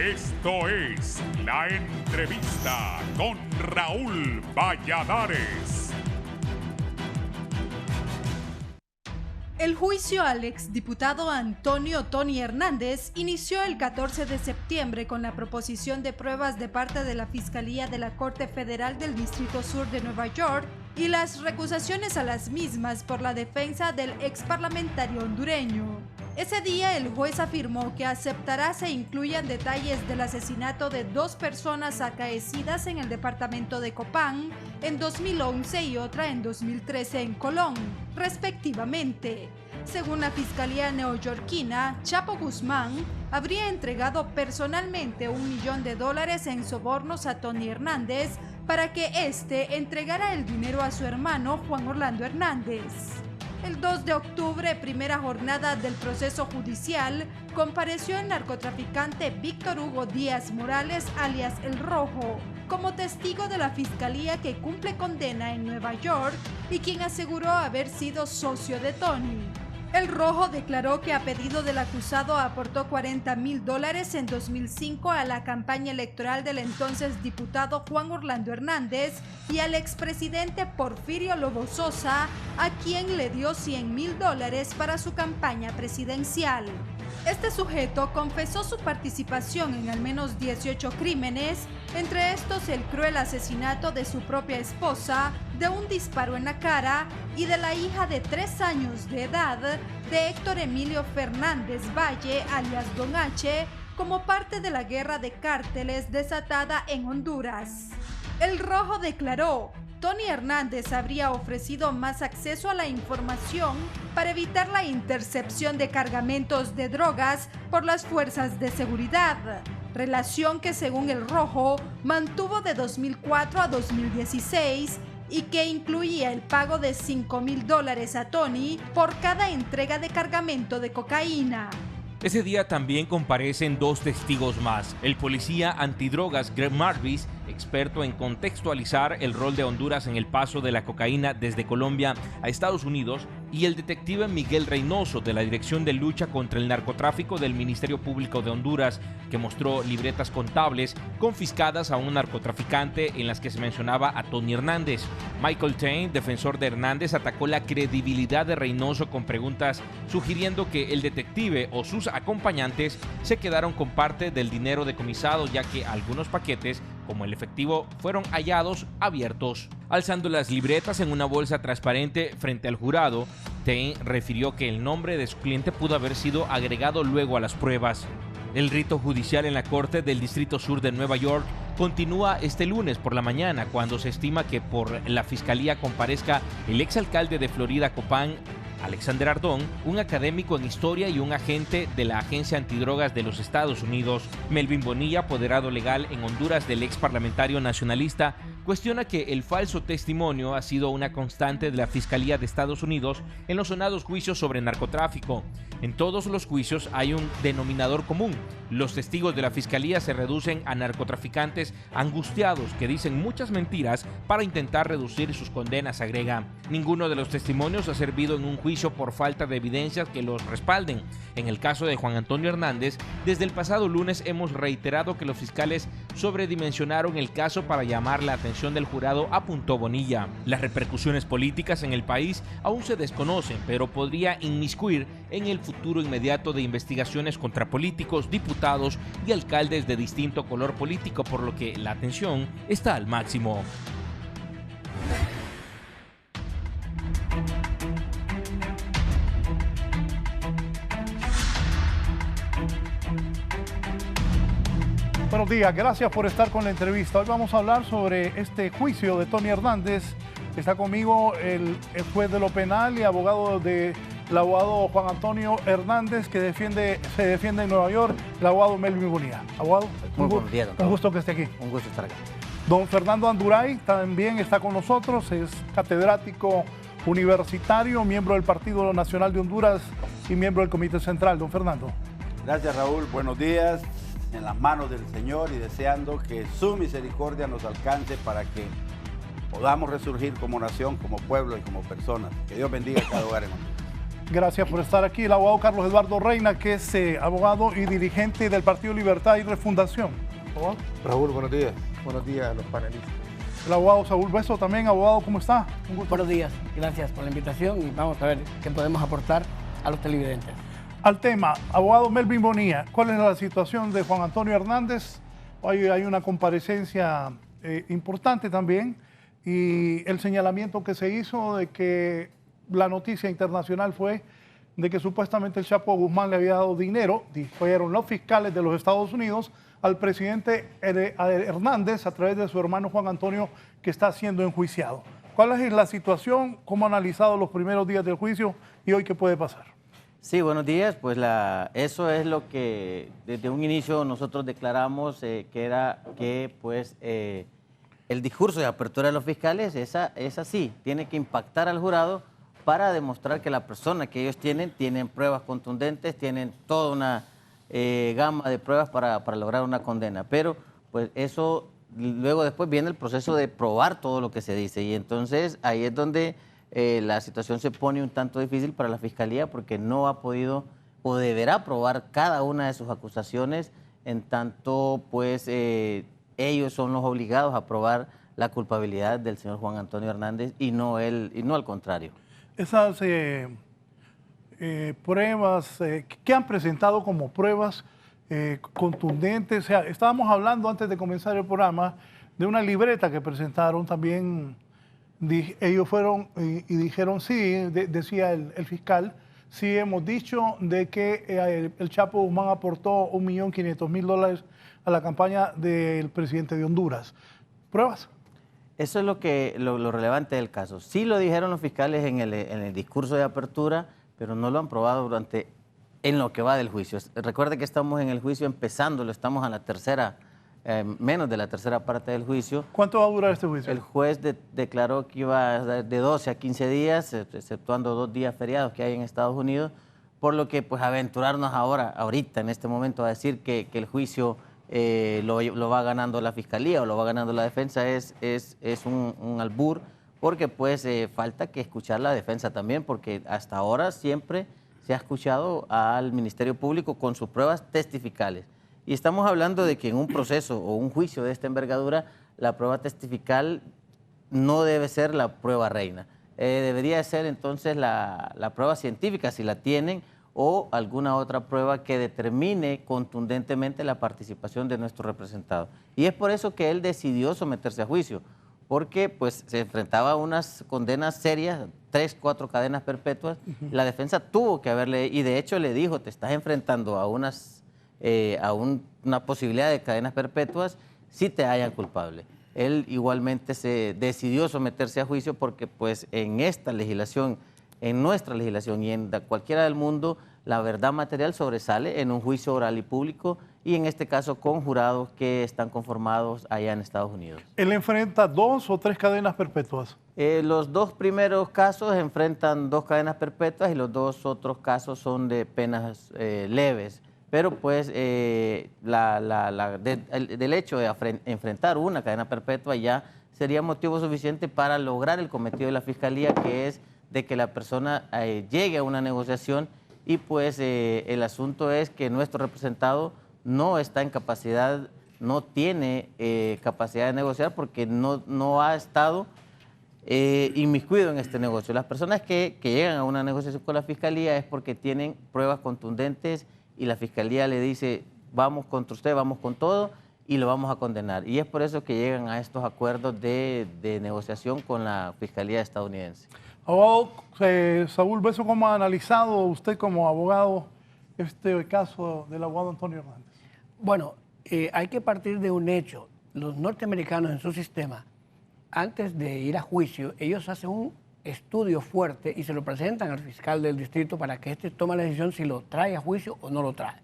Esto es La Entrevista con Raúl Valladares. El juicio al exdiputado Antonio Tony Hernández inició el 14 de septiembre con la proposición de pruebas de parte de la Fiscalía de la Corte Federal del Distrito Sur de Nueva York y las recusaciones a las mismas por la defensa del exparlamentario hondureño. Ese día el juez afirmó que aceptará se incluyan detalles del asesinato de 2 personas acaecidas en el departamento de Copán en 2011 y otra en 2013 en Colón, respectivamente. Según la Fiscalía neoyorquina, Chapo Guzmán habría entregado personalmente $1 millón en sobornos a Tony Hernández para que éste entregara el dinero a su hermano Juan Orlando Hernández. El 2 de octubre, primera jornada del proceso judicial, compareció el narcotraficante Víctor Hugo Díaz Morales, alias El Rojo, como testigo de la fiscalía que cumple condena en Nueva York y quien aseguró haber sido socio de Tony. El Rojo declaró que a pedido del acusado aportó $40,000 en 2005 a la campaña electoral del entonces diputado Juan Orlando Hernández y al expresidente Porfirio Lobo Sosa, a quien le dio $100,000 para su campaña presidencial. Este sujeto confesó su participación en al menos 18 crímenes, entre estos el cruel asesinato de su propia esposa, de un disparo en la cara y de la hija de 3 años de edad de Héctor Emilio Fernández Valle, alias Don H, como parte de la guerra de cárteles desatada en Honduras. El Rojo declaró: Tony Hernández habría ofrecido más acceso a la información para evitar la intercepción de cargamentos de drogas por las fuerzas de seguridad, relación que según El Rojo mantuvo de 2004 a 2016 y que incluía el pago de $5,000 a Tony por cada entrega de cargamento de cocaína. Ese día también comparecen 2 testigos más, el policía antidrogas Greg Marvis, experto en contextualizar el rol de Honduras en el paso de la cocaína desde Colombia a Estados Unidos, y el detective Miguel Reynoso de la Dirección de Lucha contra el Narcotráfico del Ministerio Público de Honduras, que mostró libretas contables confiscadas a un narcotraficante en las que se mencionaba a Tony Hernández. Michael Tain, defensor de Hernández, atacó la credibilidad de Reynoso con preguntas sugiriendo que el detective o sus acompañantes se quedaron con parte del dinero decomisado, ya que algunos paquetes, como el efectivo, fueron hallados abiertos. Alzando las libretas en una bolsa transparente frente al jurado, Tain refirió que el nombre de su cliente pudo haber sido agregado luego a las pruebas. El rito judicial en la Corte del Distrito Sur de Nueva York continúa este lunes por la mañana, cuando se estima que por la fiscalía comparezca el exalcalde de Florida, Copán, Alexander Ardón, un académico en historia y un agente de la Agencia Antidrogas de los Estados Unidos. Melvin Bonilla, apoderado legal en Honduras del ex parlamentario nacionalista, cuestiona que el falso testimonio ha sido una constante de la Fiscalía de Estados Unidos en los sonados juicios sobre narcotráfico. En todos los juicios hay un denominador común: los testigos de la Fiscalía se reducen a narcotraficantes angustiados que dicen muchas mentiras para intentar reducir sus condenas, agrega. Ninguno de los testimonios ha servido en un juicio por falta de evidencias que los respalden. En el caso de Juan Antonio Hernández, desde el pasado lunes hemos reiterado que los fiscales sobredimensionaron el caso para llamar la atención del jurado, apuntó Bonilla. Las repercusiones políticas en el país aún se desconocen, pero podría inmiscuir en el futuro inmediato de investigaciones contra políticos, diputados y alcaldes de distinto color político, por lo que la atención está al máximo. Buenos días, gracias por estar con la entrevista. Hoy vamos a hablar sobre este juicio de Tony Hernández. Está conmigo el juez de lo penal y el abogado Juan Antonio Hernández, que se defiende en Nueva York, el abogado Melvin Bonilla. Abogado, muy buenos días, doctor. Un gusto que esté aquí. Un gusto estar aquí. Don Fernando Anduray también está con nosotros, es catedrático universitario, miembro del Partido Nacional de Honduras y miembro del Comité Central. Don Fernando. Gracias, Raúl. Buenos días. En las manos del Señor y deseando que su misericordia nos alcance para que podamos resurgir como nación, como pueblo y como personas. Que Dios bendiga a cada hogar en Honduras. Gracias por estar aquí. El abogado Carlos Eduardo Reina, que es abogado y dirigente del Partido Libertad y Refundación. ¿Abogado? Raúl, buenos días. Buenos días a los panelistas. El abogado Saúl Beso también. Abogado, ¿cómo está? Un gusto. Buenos días. Gracias por la invitación y vamos a ver qué podemos aportar a los televidentes. Al tema, abogado Melvin Bonilla, ¿cuál es la situación de Juan Antonio Hernández? Hoy hay una comparecencia importante también y el señalamiento que se hizo de que la noticia internacional fue de que supuestamente el Chapo Guzmán le había dado dinero, dijeron los fiscales de los Estados Unidos, al presidente Hernández a través de su hermano Juan Antonio, que está siendo enjuiciado. ¿Cuál es la situación? ¿Cómo han analizado los primeros días del juicio y hoy qué puede pasar? Sí, buenos días. Pues eso es lo que desde un inicio nosotros declaramos que era que pues el discurso de apertura de los fiscales es así, tiene que impactar al jurado para demostrar que la persona que ellos tienen pruebas contundentes, tienen toda una gama de pruebas para lograr una condena. Pero pues eso, luego después viene el proceso de probar todo lo que se dice y entonces ahí es donde la situación se pone un tanto difícil para la Fiscalía porque no ha podido o deberá probar cada una de sus acusaciones en tanto pues ellos son los obligados a probar la culpabilidad del señor Juan Antonio Hernández y no al contrario. Esas pruebas que han presentado como pruebas contundentes, o sea, estábamos hablando antes de comenzar el programa de una libreta que presentaron también, ellos fueron y dijeron sí, decía el fiscal, sí hemos dicho de que el Chapo Guzmán aportó $1.500.000 a la campaña del presidente de Honduras. ¿Pruebas? Eso es lo relevante del caso. Sí lo dijeron los fiscales en el discurso de apertura, pero no lo han probado en lo que va del juicio. Recuerde que estamos en el juicio empezándolo, estamos a la tercera, menos de la tercera parte del juicio. ¿Cuánto va a durar este juicio? El juez declaró que iba de 12 a 15 días, exceptuando 2 días feriados que hay en Estados Unidos, por lo que pues aventurarnos ahorita, en este momento, a decir que el juicio lo va ganando la Fiscalía o lo va ganando la defensa es un albur, porque pues falta que escuchar la defensa también, porque hasta ahora siempre se ha escuchado al Ministerio Público con sus pruebas testificales. Y estamos hablando de que en un proceso o un juicio de esta envergadura, la prueba testifical no debe ser la prueba reina. Debería ser entonces la prueba científica, si la tienen, o alguna otra prueba que determine contundentemente la participación de nuestro representado. Y es por eso que él decidió someterse a juicio, porque pues se enfrentaba a unas condenas serias, 3, 4 cadenas perpetuas. La defensa tuvo que haberle, y de hecho le dijo, te estás enfrentando a una posibilidad de cadenas perpetuas si te hallan culpable. Él igualmente se decidió someterse a juicio porque pues en esta legislación, en nuestra legislación y en cualquiera del mundo, la verdad material sobresale en un juicio oral y público y en este caso con jurados que están conformados allá en Estados Unidos. ¿Él enfrenta 2 o 3 cadenas perpetuas? Los 2 primeros casos enfrentan 2 cadenas perpetuas y los 2 otros casos son de penas leves. Pero pues del hecho de enfrentar una cadena perpetua ya sería motivo suficiente para lograr el cometido de la Fiscalía, que es de que la persona llegue a una negociación y pues el asunto es que nuestro representado no está en capacidad, no tiene capacidad de negociar porque no ha estado inmiscuido en este negocio. Las personas que llegan a una negociación con la Fiscalía es porque tienen pruebas contundentes y la Fiscalía le dice, vamos contra usted, vamos con todo y lo vamos a condenar. Y es por eso que llegan a estos acuerdos de negociación con la Fiscalía estadounidense. Abogado Saúl Beso, ¿cómo ha analizado usted como abogado este caso del abogado Antonio Hernández? Bueno, hay que partir de un hecho. Los norteamericanos en su sistema, antes de ir a juicio, ellos hacen un estudio fuerte y se lo presentan al fiscal del distrito para que éste tome la decisión si lo trae a juicio o no lo trae.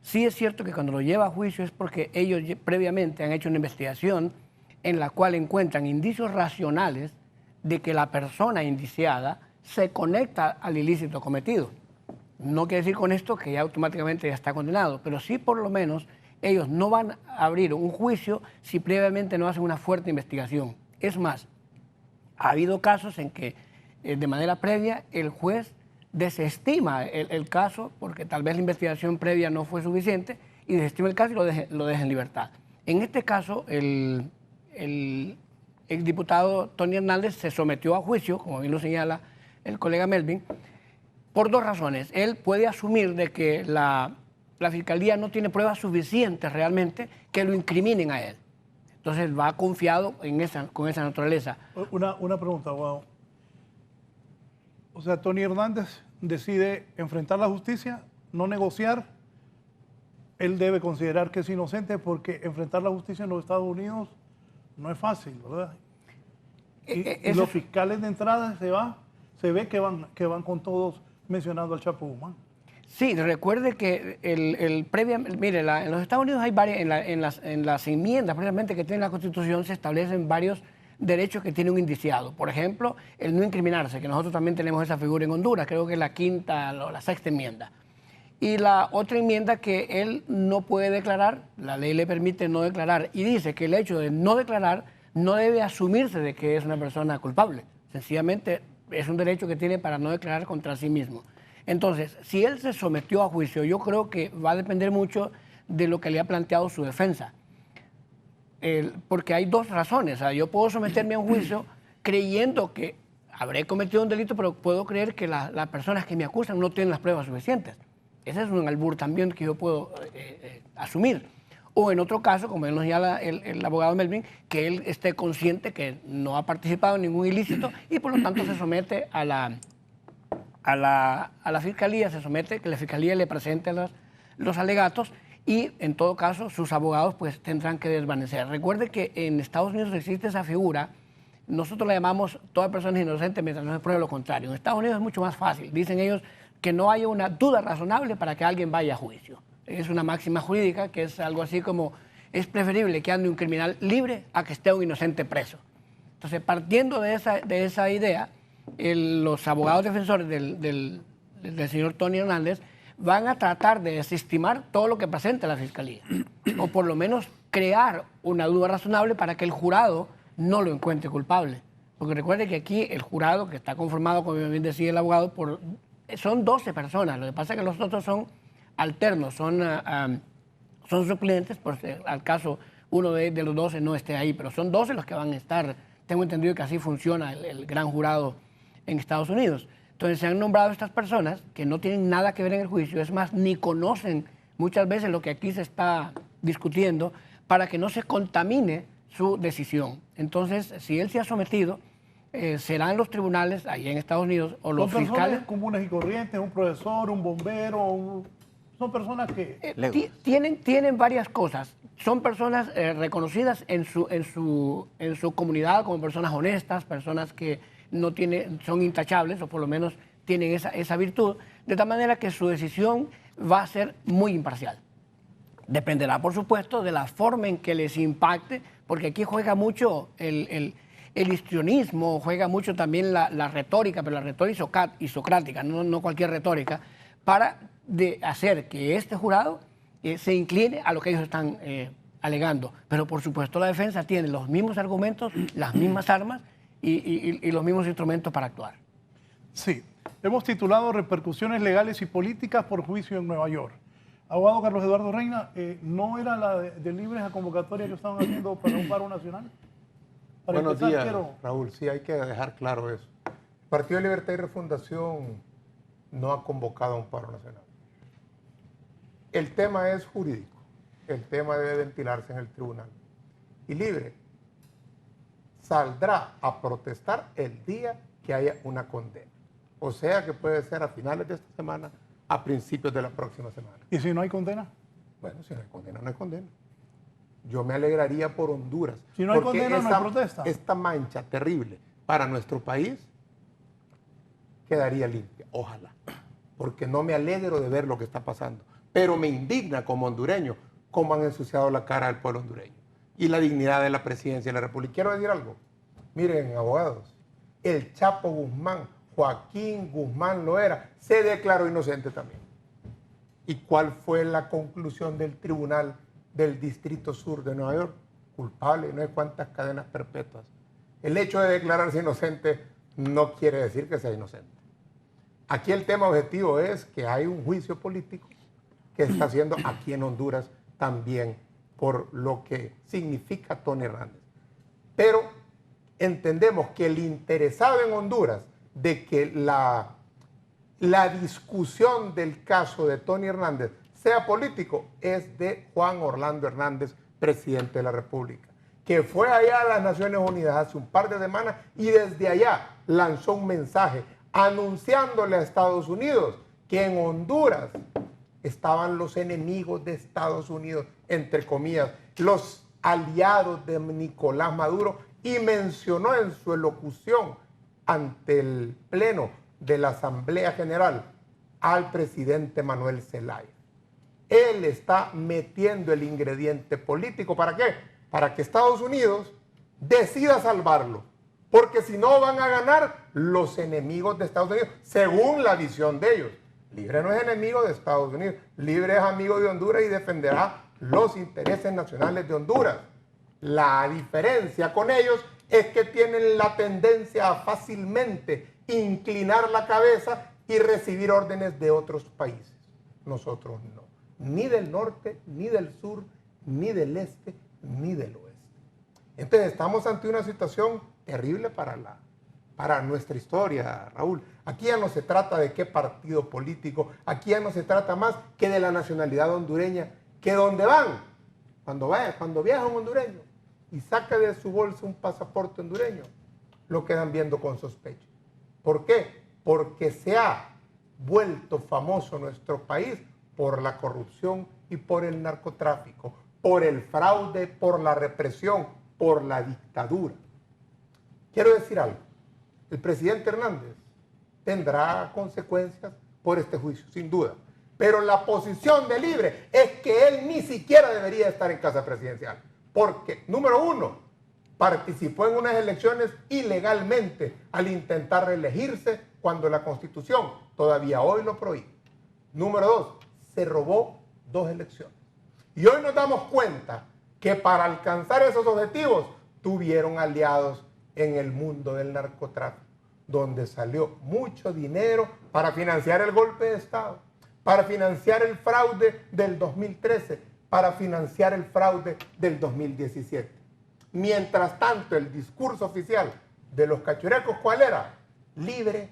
Sí es cierto que cuando lo lleva a juicio es porque ellos previamente han hecho una investigación en la cual encuentran indicios racionales de que la persona indiciada se conecta al ilícito cometido. No quiere decir con esto que ya automáticamente ya está condenado, pero sí por lo menos ellos no van a abrir un juicio si previamente no hacen una fuerte investigación. Es más, ha habido casos en que de manera previa el juez desestima el caso porque tal vez la investigación previa no fue suficiente y desestima el caso y lo deja en libertad. En este caso, el exdiputado Tony Hernández se sometió a juicio, como bien lo señala el colega Melvin, por dos razones. Él puede asumir de que la Fiscalía no tiene pruebas suficientes realmente que lo incriminen a él. Entonces va confiado con esa naturaleza. Una pregunta, abogado. O sea, Tony Hernández decide enfrentar la justicia, no negociar. Él debe considerar que es inocente porque enfrentar la justicia en los Estados Unidos no es fácil, ¿verdad? Y los fiscales de entrada se ve que van con todos mencionando al Chapo Guzmán. Sí, recuerde que mire, en los Estados Unidos hay varias, en las enmiendas precisamente que tiene la Constitución se establecen varios derechos que tiene un indiciado. Por ejemplo, el no incriminarse, que nosotros también tenemos esa figura en Honduras, creo que es la quinta o la sexta enmienda. Y la otra enmienda que él no puede declarar, la ley le permite no declarar, y dice que el hecho de no declarar no debe asumirse de que es una persona culpable. Sencillamente es un derecho que tiene para no declarar contra sí mismo. Entonces, si él se sometió a juicio, yo creo que va a depender mucho de lo que le ha planteado su defensa. Porque hay dos razones. O sea, yo puedo someterme a un juicio creyendo que habré cometido un delito, pero puedo creer que las personas que me acusan no tienen las pruebas suficientes. Ese es un albur también que yo puedo asumir. O en otro caso, como él nos señala el abogado Melvin, que él esté consciente que no ha participado en ningún ilícito y por lo tanto se somete a la Fiscalía, que la Fiscalía le presente los alegatos y en todo caso sus abogados pues tendrán que desvanecer. Recuerde que en Estados Unidos existe esa figura, nosotros la llamamos toda persona inocente mientras no se pruebe lo contrario. En Estados Unidos es mucho más fácil, dicen ellos que no haya una duda razonable para que alguien vaya a juicio. Es una máxima jurídica que es algo así como es preferible que ande un criminal libre a que esté un inocente preso. Entonces, partiendo de esa idea, los abogados defensores del señor Tony Hernández van a tratar de desestimar todo lo que presente la Fiscalía, o por lo menos crear una duda razonable para que el jurado no lo encuentre culpable. Porque recuerde que aquí el jurado, que está conformado, como bien decía el abogado, son 12 personas. Lo que pasa es que los otros son alternos, son suplentes, por si al caso uno de los 12 no esté ahí, pero son 12 los que van a estar. Tengo entendido que así funciona el gran jurado en Estados Unidos. Entonces se han nombrado estas personas que no tienen nada que ver en el juicio, es más, ni conocen muchas veces lo que aquí se está discutiendo para que no se contamine su decisión. Entonces, si él se ha sometido, serán los tribunales ahí en Estados Unidos o los fiscales. Son personas comunes y corrientes, un profesor, un bombero, son personas que... Tienen varias cosas. Son personas reconocidas en su comunidad como personas honestas, personas que son intachables o por lo menos tienen esa virtud, de tal manera que su decisión va a ser muy imparcial. Dependerá, por supuesto, de la forma en que les impacte, porque aquí juega mucho el histrionismo, juega mucho también la retórica, pero la retórica isocrática, no cualquier retórica, para hacer que este jurado se incline a lo que ellos están alegando. Pero, por supuesto, la defensa tiene los mismos argumentos, las mismas armas y los mismos instrumentos para actuar. Sí. Hemos titulado Repercusiones legales y políticas por juicio en Nueva York. Abogado Carlos Eduardo Reina, ¿no era la de libres a convocatoria que estaban haciendo para un paro nacional? Buenos días, Raúl. Sí, hay que dejar claro eso. El Partido de Libertad y Refundación no ha convocado a un paro nacional. El tema es jurídico. El tema debe ventilarse en el tribunal. Y Libre saldrá a protestar el día que haya una condena. O sea que puede ser a finales de esta semana, a principios de la próxima semana. ¿Y si no hay condena? Bueno, si no hay condena, no hay condena. Yo me alegraría por Honduras. Si no hay condena, no hay protesta. Esta mancha terrible para nuestro país quedaría limpia, ojalá. Porque no me alegro de ver lo que está pasando. Pero me indigna como hondureño cómo han ensuciado la cara del pueblo hondureño y la dignidad de la presidencia de la República. Quiero decir algo. Miren, abogados, el Chapo Guzmán, Joaquín Guzmán Loera, se declaró inocente también. ¿Y cuál fue la conclusión del Tribunal del Distrito Sur de Nueva York? Culpable, no hay cuántas cadenas perpetuas. El hecho de declararse inocente no quiere decir que sea inocente. Aquí el tema objetivo es que hay un juicio político que está haciendo aquí en Honduras también por lo que significa Tony Hernández. Pero entendemos que el interesado en Honduras de que la discusión del caso de Tony Hernández sea político es de Juan Orlando Hernández, presidente de la República, que fue allá a las Naciones Unidas hace un par de semanas y desde allá lanzó un mensaje anunciándole a Estados Unidos que en Honduras estaban los enemigos de Estados Unidos, entre comillas, los aliados de Nicolás Maduro, y mencionó en su elocución ante el Pleno de la Asamblea General al presidente Manuel Zelaya. Él está metiendo el ingrediente político. ¿Para qué? Para que Estados Unidos decida salvarlo. Porque si no van a ganar los enemigos de Estados Unidos, según la visión de ellos. Libre no es enemigo de Estados Unidos. Libre es amigo de Honduras y defenderá los intereses nacionales de Honduras. La diferencia con ellos es que tienen la tendencia a fácilmente inclinar la cabeza y recibir órdenes de otros países. Nosotros no. Ni del norte, ni del sur, ni del este, ni del oeste. Entonces estamos ante una situación terrible para nuestra historia, Raúl. Aquí ya no se trata de qué partido político, aquí ya no se trata más que de la nacionalidad hondureña, que donde van, cuando viaja un hondureño y saca de su bolsa un pasaporte hondureño, lo quedan viendo con sospecha. ¿Por qué? Porque se ha vuelto famoso nuestro país por la corrupción y por el narcotráfico, por el fraude, por la represión, por la dictadura. Quiero decir algo, el presidente Hernández tendrá consecuencias por este juicio, sin duda, pero la posición de Libre es que él ni siquiera debería estar en casa presidencial, porque, número uno, participó en unas elecciones ilegalmente al intentar reelegirse cuando la Constitución todavía hoy lo prohíbe. Número dos, se robó 2 elecciones. Y hoy nos damos cuenta que para alcanzar esos objetivos tuvieron aliados en el mundo del narcotráfico, donde salió mucho dinero para financiar el golpe de Estado, para financiar el fraude del 2013, para financiar el fraude del 2017. Mientras tanto, el discurso oficial de los cachurecos, ¿cuál era? Libre,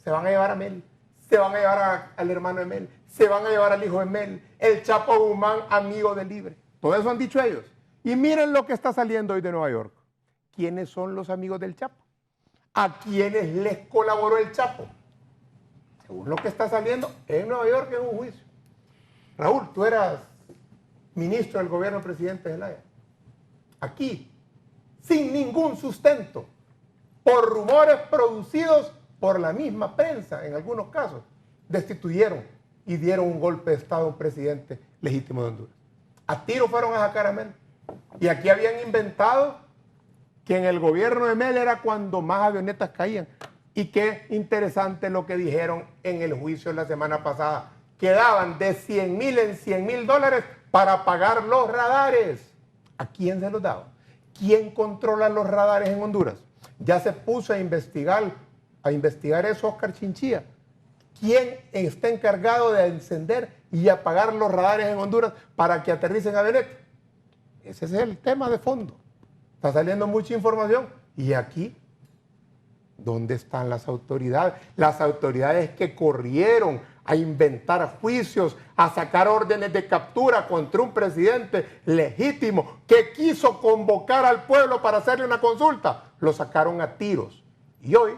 se van a llevar a Mel, se van a llevar al hermano de Mel, se van a llevar al hijo de Mel, el Chapo Guzmán, amigo de Libre. Todo eso han dicho ellos. Y miren lo que está saliendo hoy de Nueva York. ¿Quiénes son los amigos del Chapo? ¿A quiénes les colaboró el Chapo? Según lo que está saliendo en Nueva York en un juicio. Raúl, tú eras ministro del gobierno del presidente Zelaya. Aquí, sin ningún sustento, por rumores producidos por la misma prensa, en algunos casos, destituyeron y dieron un golpe de Estado a un presidente legítimo de Honduras. A tiro fueron a sacar a Mel. Y aquí habían inventado que en el gobierno de Mel era cuando más avionetas caían. Y qué interesante lo que dijeron en el juicio la semana pasada, que daban de 100,000 en 100,000 dólares para pagar los radares. ¿A quién se los daban? ¿Quién controla los radares en Honduras? Ya se puso a investigar eso Oscar Chinchilla. ¿Quién está encargado de encender y apagar los radares en Honduras para que aterricen avionetas? Ese es el tema de fondo. Está saliendo mucha información. Y aquí, ¿dónde están las autoridades? Las autoridades que corrieron a inventar juicios, a sacar órdenes de captura contra un presidente legítimo que quiso convocar al pueblo para hacerle una consulta. Lo sacaron a tiros. Y hoy,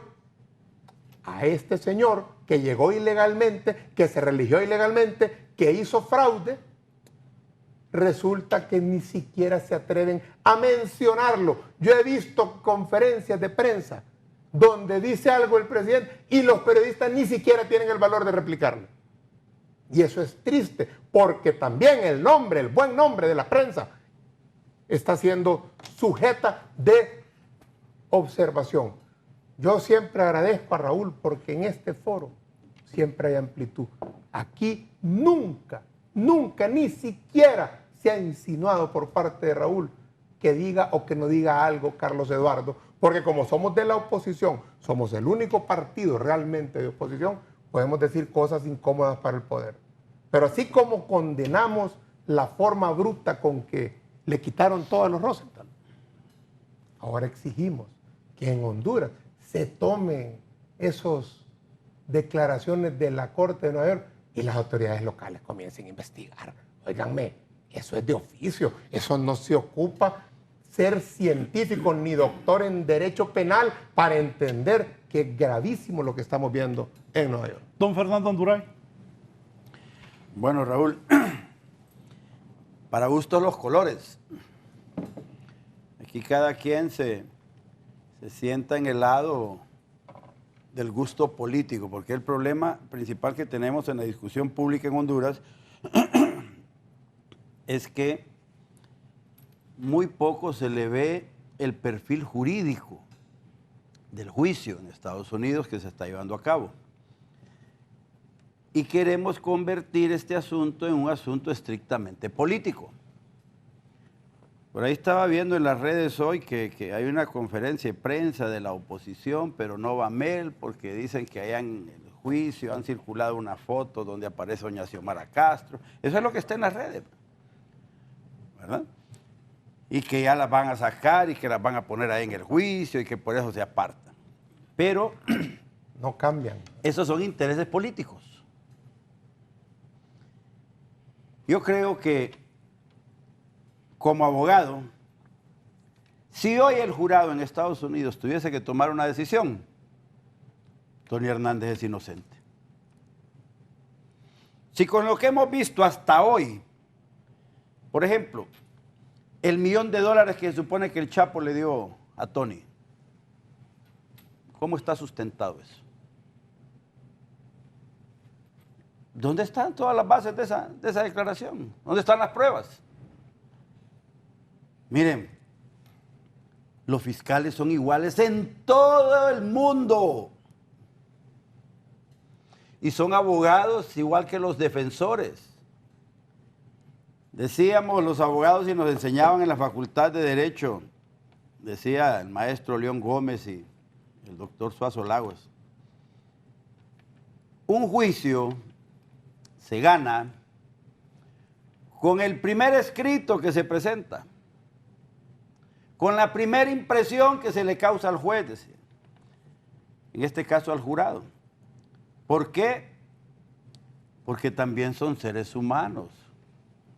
a este señor que llegó ilegalmente, que se religió ilegalmente, que hizo fraude, resulta que ni siquiera se atreven a mencionarlo. Yo he visto conferencias de prensa donde dice algo el presidente y los periodistas ni siquiera tienen el valor de replicarlo. Y eso es triste, porque también el buen nombre de la prensa está siendo sujeta de observación. Yo siempre agradezco a Raúl porque en este foro siempre hay amplitud. Aquí nunca, ni siquiera se ha insinuado por parte de Raúl que diga o que no diga algo Carlos Eduardo, porque como somos de la oposición, somos el único partido realmente de oposición, podemos decir cosas incómodas para el poder. Pero así como condenamos la forma bruta con que le quitaron todos los Rosenthal, ahora exigimos que en Honduras se tomen esas declaraciones de la Corte de Nueva York y las autoridades locales comiencen a investigar. Óiganme, eso es de oficio, eso no se ocupa ser científico ni doctor en derecho penal para entender que es gravísimo lo que estamos viendo en Nueva York. Don Fernando Anduray. Bueno, Raúl, para gustos los colores. Aquí cada quien se sienta en el lado del gusto político, porque el problema principal que tenemos en la discusión pública en Honduras es que muy poco se le ve el perfil jurídico del juicio en Estados Unidos que se está llevando a cabo. Y queremos convertir este asunto en un asunto estrictamente político. Por ahí estaba viendo en las redes hoy que hay una conferencia de prensa de la oposición, pero no va Mel, porque dicen que allá en el juicio han circulado una foto donde aparece doña Xiomara Castro. Eso es lo que está en las redes, ¿verdad? Y que ya las van a sacar y que las van a poner ahí en el juicio y que por eso se apartan. Pero no cambian. Esos son intereses políticos. Yo creo que como abogado, si hoy el jurado en Estados Unidos tuviese que tomar una decisión, Tony Hernández es inocente. Si con lo que hemos visto hasta hoy, por ejemplo, el $1.000.000 que se supone que el Chapo le dio a Tony, ¿cómo está sustentado eso? ¿Dónde están todas las bases de esa declaración? ¿Dónde están las pruebas? Miren, los fiscales son iguales en todo el mundo. Y son abogados igual que los defensores. Decíamos los abogados y nos enseñaban en la Facultad de Derecho, decía el maestro León Gómez y el doctor Suazo Lagos, un juicio se gana con el primer escrito que se presenta, con la primera impresión que se le causa al juez, decía. En este caso al jurado. ¿Por qué? Porque también son seres humanos.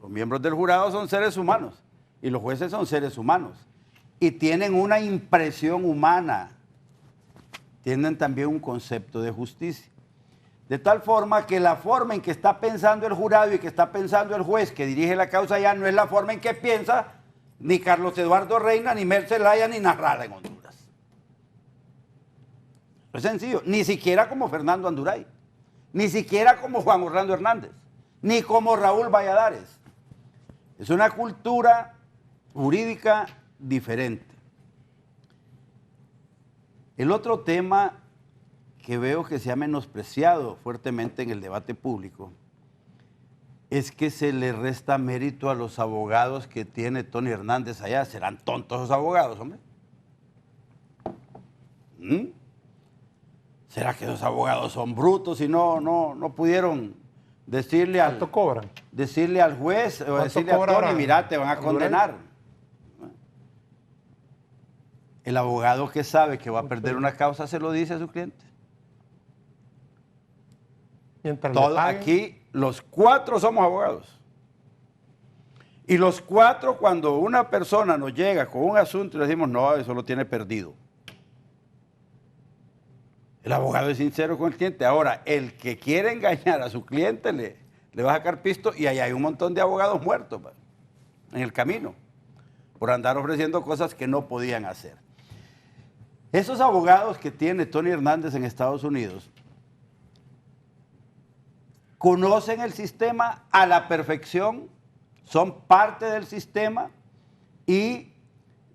Los miembros del jurado son seres humanos y los jueces son seres humanos y tienen una impresión humana, tienen también un concepto de justicia. De tal forma que la forma en que está pensando el jurado y que está pensando el juez que dirige la causa ya no es la forma en que piensa ni Carlos Eduardo Reina, ni Mel Zelaya, ni Narrala en Honduras. Es sencillo, ni siquiera como Fernando Anduray, ni siquiera como Juan Orlando Hernández, ni como Raúl Valladares. Es una cultura jurídica diferente. El otro tema que veo que se ha menospreciado fuertemente en el debate público es que se le resta mérito a los abogados que tiene Tony Hernández allá. ¿Serán tontos esos abogados, hombre? ¿Será que esos abogados son brutos y no pudieron decirle al... ¿Cuánto cobran? Decirle al juez o decirle a Tony, mira, te van a condenar? El abogado que sabe que va a perder una causa se lo dice a su cliente. Todo, aquí los 4 somos abogados. Y los 4, cuando una persona nos llega con un asunto y le decimos, no, eso lo tiene perdido. El abogado es sincero con el cliente. Ahora, el que quiere engañar a su cliente le va a sacar pisto y ahí hay un montón de abogados muertos en el camino por andar ofreciendo cosas que no podían hacer. Esos abogados que tiene Tony Hernández en Estados Unidos conocen el sistema a la perfección, son parte del sistema y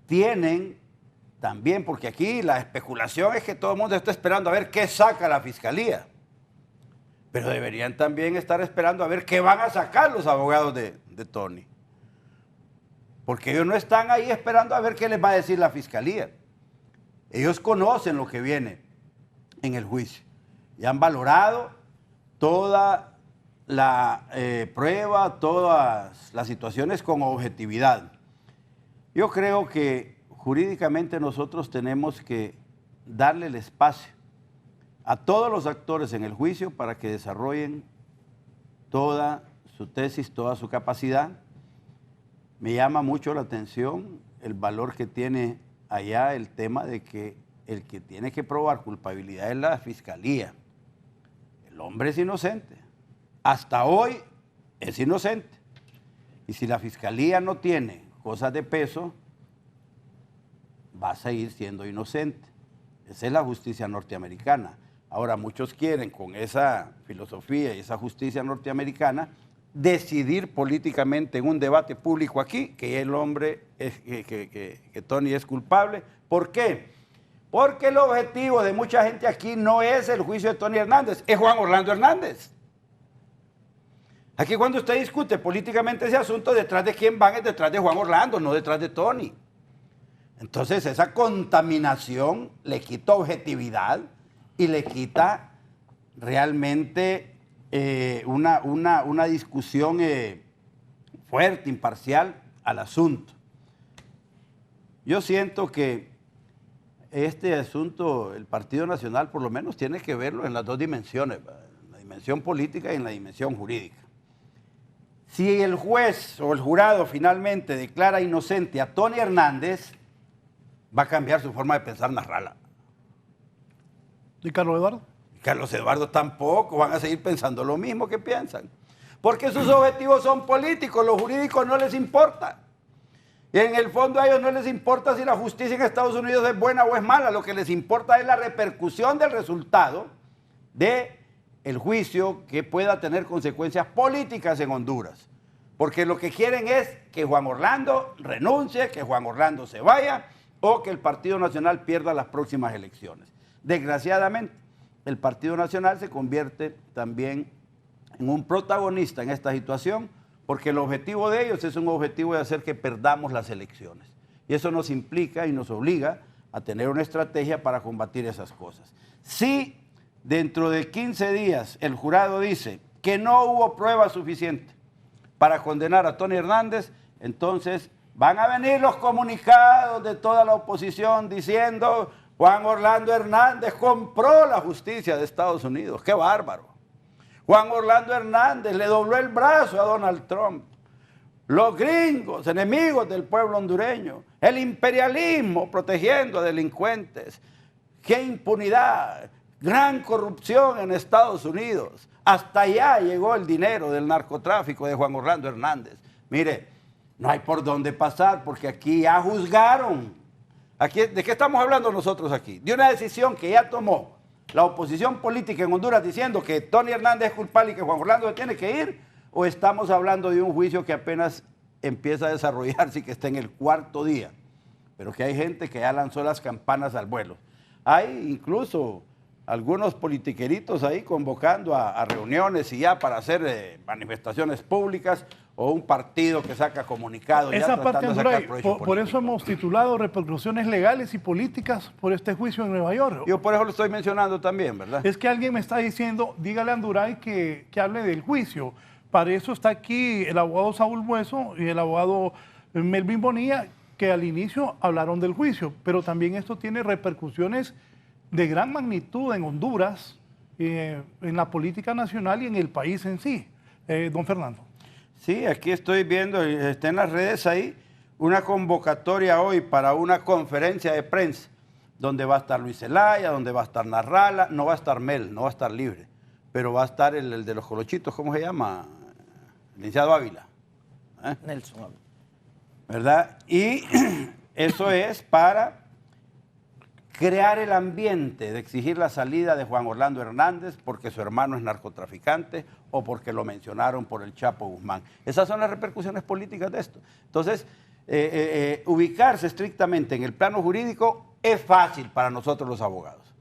tienen también, porque aquí la especulación es que todo el mundo está esperando a ver qué saca la fiscalía, pero deberían también estar esperando a ver qué van a sacar los abogados de Tony, porque ellos no están ahí esperando a ver qué les va a decir la fiscalía. Ellos conocen lo que viene en el juicio y han valorado toda la prueba, todas las situaciones con objetividad. Yo creo que jurídicamente nosotros tenemos que darle el espacio a todos los actores en el juicio para que desarrollen toda su tesis, toda su capacidad. Me llama mucho la atención el valor que tiene allá el tema de que el que tiene que probar culpabilidad es la fiscalía. El hombre es inocente. Hasta hoy es inocente. Y si la fiscalía no tiene cosas de peso, va a seguir siendo inocente. Esa es la justicia norteamericana. Ahora, muchos quieren con esa filosofía y esa justicia norteamericana decidir políticamente en un debate público aquí que el hombre, que Tony es culpable. ¿Por qué? Porque el objetivo de mucha gente aquí no es el juicio de Tony Hernández, es Juan Orlando Hernández. Aquí cuando usted discute políticamente ese asunto, detrás de quién van es detrás de Juan Orlando, no detrás de Tony. Entonces esa contaminación le quita objetividad y le quita realmente una discusión fuerte, imparcial al asunto. Yo siento que este asunto, el Partido Nacional por lo menos tiene que verlo en las dos dimensiones, en la dimensión política y en la dimensión jurídica. Si el juez o el jurado finalmente declara inocente a Tony Hernández, va a cambiar su forma de pensar Narrala. ¿Y Carlos Eduardo? Carlos Eduardo tampoco, van a seguir pensando lo mismo que piensan. Porque sus objetivos son políticos, los jurídicos no les importa. Y en el fondo a ellos no les importa si la justicia en Estados Unidos es buena o es mala, lo que les importa es la repercusión del resultado del juicio que pueda tener consecuencias políticas en Honduras. Porque lo que quieren es que Juan Orlando renuncie, que Juan Orlando se vaya o que el Partido Nacional pierda las próximas elecciones. Desgraciadamente, el Partido Nacional se convierte también en un protagonista en esta situación porque el objetivo de ellos es un objetivo de hacer que perdamos las elecciones. Y eso nos implica y nos obliga a tener una estrategia para combatir esas cosas. Si dentro de 15 días el jurado dice que no hubo prueba suficiente para condenar a Tony Hernández, entonces van a venir los comunicados de toda la oposición diciendo Juan Orlando Hernández compró la justicia de Estados Unidos. ¡Qué bárbaro! Juan Orlando Hernández le dobló el brazo a Donald Trump. Los gringos, enemigos del pueblo hondureño. El imperialismo protegiendo a delincuentes. ¡Qué impunidad! Gran corrupción en Estados Unidos. Hasta allá llegó el dinero del narcotráfico de Juan Orlando Hernández. Mire, no hay por dónde pasar porque aquí ya juzgaron. Aquí, ¿de qué estamos hablando nosotros aquí? De una decisión que ya tomó la oposición política en Honduras diciendo que Tony Hernández es culpable y que Juan Orlando tiene que ir, o estamos hablando de un juicio que apenas empieza a desarrollarse y que está en el 4º día, pero que hay gente que ya lanzó las campanas al vuelo. Hay incluso algunos politiqueritos ahí convocando a reuniones y ya para hacer manifestaciones públicas o un partido que saca comunicados. Esa parte, Anduray, por eso hemos titulado repercusiones legales y políticas por este juicio en Nueva York. Yo por eso lo estoy mencionando también, ¿verdad? Es que alguien me está diciendo, dígale a Anduray que hable del juicio. Para eso está aquí el abogado Saúl Bueso y el abogado Melvin Bonilla, que al inicio hablaron del juicio, pero también esto tiene repercusiones de gran magnitud en Honduras, en la política nacional y en el país en sí. Don Fernando. Sí, aquí estoy viendo, está en las redes ahí, una convocatoria hoy para una conferencia de prensa, donde va a estar Luis Zelaya, donde va a estar Narrala, no va a estar Mel, no va a estar Libre, pero va a estar el de los colochitos, ¿cómo se llama? El licenciado Ávila. Nelson Ávila. ¿Verdad? Y eso es para crear el ambiente de exigir la salida de Juan Orlando Hernández porque su hermano es narcotraficante o porque lo mencionaron por el Chapo Guzmán. Esas son las repercusiones políticas de esto. Entonces, ubicarse estrictamente en el plano jurídico es fácil para nosotros los abogados.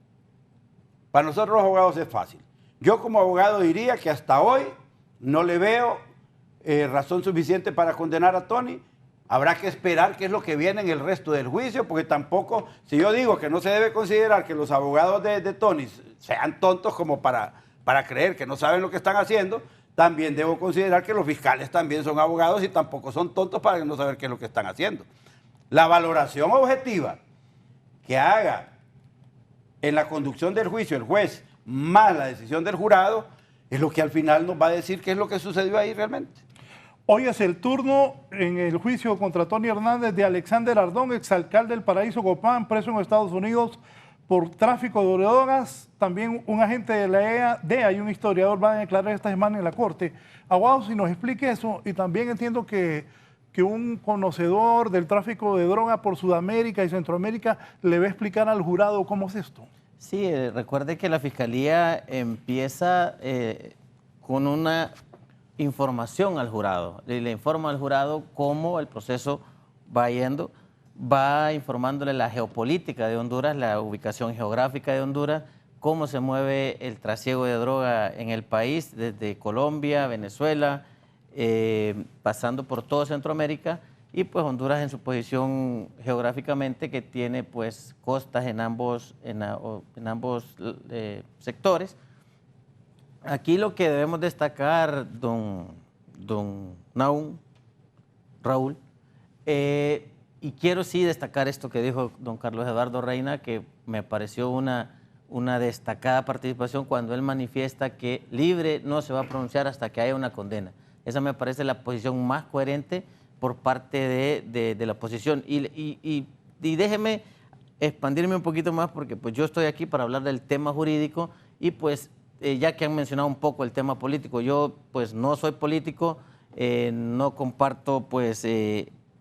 Para nosotros los abogados es fácil. Yo como abogado diría que hasta hoy no le veo razón suficiente para condenar a Tony. Habrá que esperar qué es lo que viene en el resto del juicio, porque tampoco, si yo digo que no se debe considerar que los abogados de Tony sean tontos como para para creer que no saben lo que están haciendo, también debo considerar que los fiscales también son abogados y tampoco son tontos para no saber qué es lo que están haciendo. La valoración objetiva que haga en la conducción del juicio el juez más la decisión del jurado es lo que al final nos va a decir qué es lo que sucedió ahí realmente. Hoy es el turno en el juicio contra Tony Hernández de Alexander Ardón, exalcalde del Paraíso Copán, preso en Estados Unidos por tráfico de drogas. También un agente de la DEA y un historiador van a declarar esta semana en la corte. Abogado, si nos explique eso, y también entiendo que un conocedor del tráfico de droga por Sudamérica y Centroamérica le va a explicar al jurado cómo es esto. Sí, recuerde que la Fiscalía empieza con una información al jurado. Le informa al jurado cómo el proceso va yendo, va informándole la geopolítica de Honduras, la ubicación geográfica de Honduras, cómo se mueve el trasiego de droga en el país, desde Colombia, Venezuela, pasando por todo Centroamérica, y pues Honduras en su posición geográficamente que tiene pues costas en ambos sectores. Aquí lo que debemos destacar, don Nahum, Raúl, y quiero sí destacar esto que dijo don Carlos Eduardo Reina, que me pareció una destacada participación cuando él manifiesta que libre no se va a pronunciar hasta que haya una condena. Esa me parece la posición más coherente por parte de la oposición. Y déjeme expandirme un poquito más porque pues yo estoy aquí para hablar del tema jurídico y pues ya que han mencionado un poco el tema político, yo pues no soy político, no comparto pues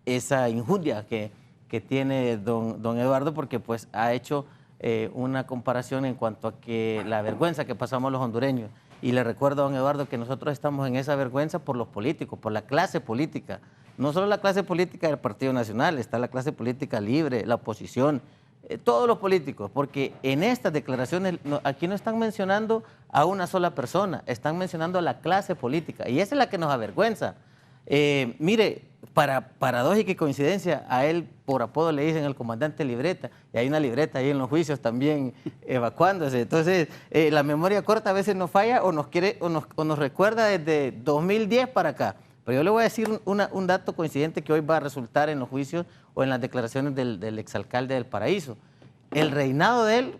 esa injundia que tiene don Eduardo porque pues ha hecho una comparación en cuanto a que la vergüenza que pasamos los hondureños. Y le recuerdo a don Eduardo que nosotros estamos en esa vergüenza por los políticos, por la clase política. No solo la clase política del Partido Nacional, está la clase política libre, la oposición, todos los políticos, porque en estas declaraciones aquí no están mencionando a una sola persona, están mencionando a la clase política y esa es la que nos avergüenza. Mire, paradójica y coincidencia, a él por apodo le dicen el comandante libreta, y hay una libreta ahí en los juicios también evacuándose. Entonces, la memoria corta a veces nos falla o nos recuerda desde 2010 para acá. Pero yo le voy a decir un dato coincidente que hoy va a resultar en los juicios o en las declaraciones del exalcalde del Paraíso. El reinado de él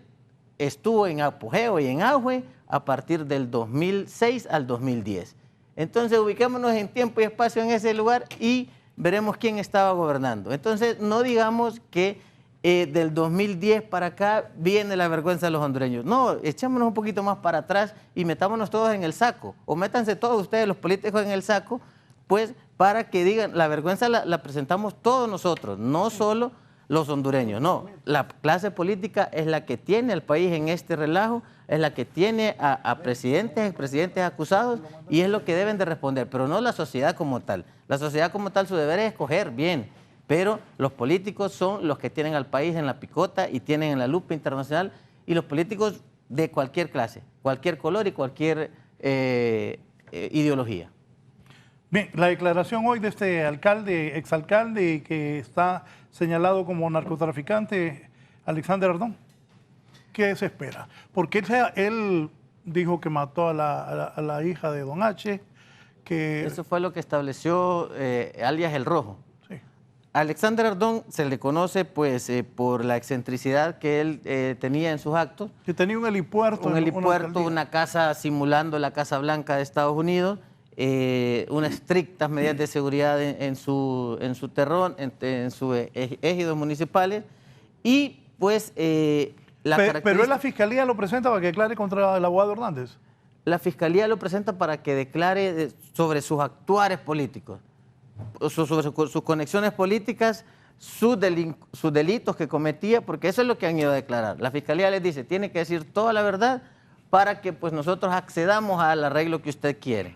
estuvo en apogeo y en auge a partir del 2006 al 2010. Entonces, ubiquémonos en tiempo y espacio en ese lugar y veremos quién estaba gobernando. Entonces, no digamos que del 2010 para acá viene la vergüenza de los hondureños. No, echémonos un poquito más para atrás y metámonos todos en el saco. O métanse todos ustedes, los políticos, en el saco, pues para que digan, la vergüenza la presentamos todos nosotros, no solo los hondureños. No, la clase política es la que tiene al país en este relajo, es la que tiene a presidentes, expresidentes acusados y es lo que deben de responder, pero no la sociedad como tal. La sociedad como tal, su deber es escoger bien, pero los políticos son los que tienen al país en la picota y tienen en la lupa internacional, y los políticos de cualquier clase, cualquier color y cualquier ideología. Bien, la declaración hoy de este alcalde, exalcalde, que está señalado como narcotraficante, Alexander Ardón, ¿qué se espera? Porque él dijo que mató a la hija de Don H. Que... Eso fue lo que estableció alias El Rojo. Sí. Alexander Ardón se le conoce pues por la excentricidad que él tenía en sus actos. Que tenía un helipuerto. Un helipuerto, una casa simulando la Casa Blanca de Estados Unidos. Unas estrictas medidas de seguridad en su terrón, en sus ejidos municipales y pues pero la fiscalía lo presenta para que declare contra el abogado Hernández. La fiscalía lo presenta para que declare sobre sus actuares políticos, sobre sus conexiones políticas, sus delitos que cometía, porque eso es lo que han ido a declarar. La fiscalía les dice, tiene que decir toda la verdad para que pues nosotros accedamos al arreglo que usted quiere.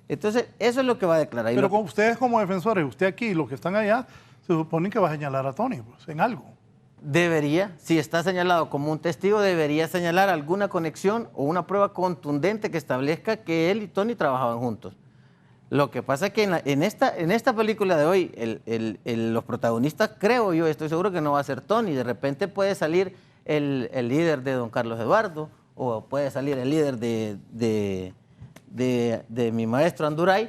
Entonces, eso es lo que va a declarar. Pero con ustedes como defensores, usted aquí y los que están allá, se supone que va a señalar a Tony pues, en algo. Debería, si está señalado como un testigo, debería señalar alguna conexión o una prueba contundente que establezca que él y Tony trabajaban juntos. Lo que pasa es que en esta película de hoy, los protagonistas, creo yo, estoy seguro que no va a ser Tony. De repente puede salir el líder de don Carlos Eduardo, o puede salir el líder de mi maestro Anduray,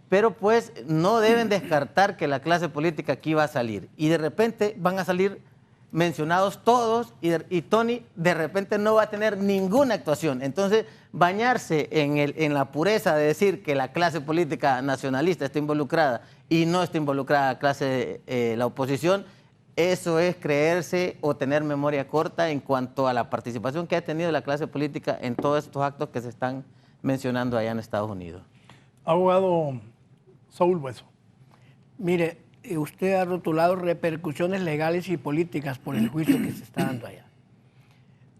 pero pues no deben descartar que la clase política aquí va a salir. Y de repente van a salir mencionados todos y Tony de repente no va a tener ninguna actuación. Entonces, bañarse en la pureza de decir que la clase política nacionalista está involucrada y no está involucrada la oposición, eso es creerse o tener memoria corta en cuanto a la participación que ha tenido la clase política en todos estos actos que se están mencionando allá en Estados Unidos. Abogado Saúl Bueso. Mire, usted ha rotulado repercusiones legales y políticas por el juicio que se está dando allá.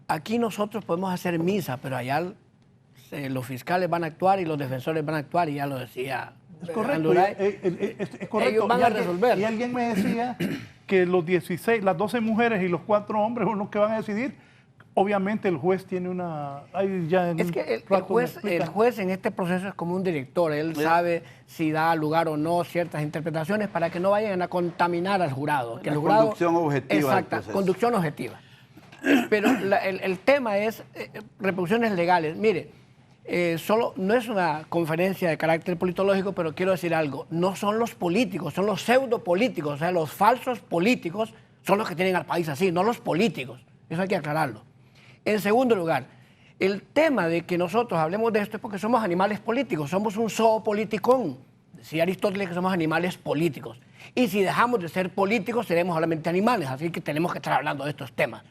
Aquí nosotros podemos hacer misa, pero allá los fiscales van a actuar y los defensores van a actuar, y ya lo decía Es correcto, Anduray. es correcto. Ellos van a resolver. Y alguien me decía que las 12 mujeres y los 4 hombres son los que van a decidir. Obviamente el juez tiene una... Es que el juez en este proceso es como un director. Él sabe si da lugar o no ciertas interpretaciones para que no vayan a contaminar al jurado. Que el jurado, conducción objetiva. Exacto, conducción objetiva. Pero el tema es repercusiones legales. Mire, no es una conferencia de carácter politológico, pero quiero decir algo. No son los políticos, son los pseudopolíticos. O sea, los falsos políticos son los que tienen al país así, no los políticos. Eso hay que aclararlo. En segundo lugar, el tema de que nosotros hablemos de esto es porque somos animales políticos, somos un zoopoliticón. Decía Aristóteles que somos animales políticos. Y si dejamos de ser políticos, seremos solamente animales, así que tenemos que estar hablando de estos temas.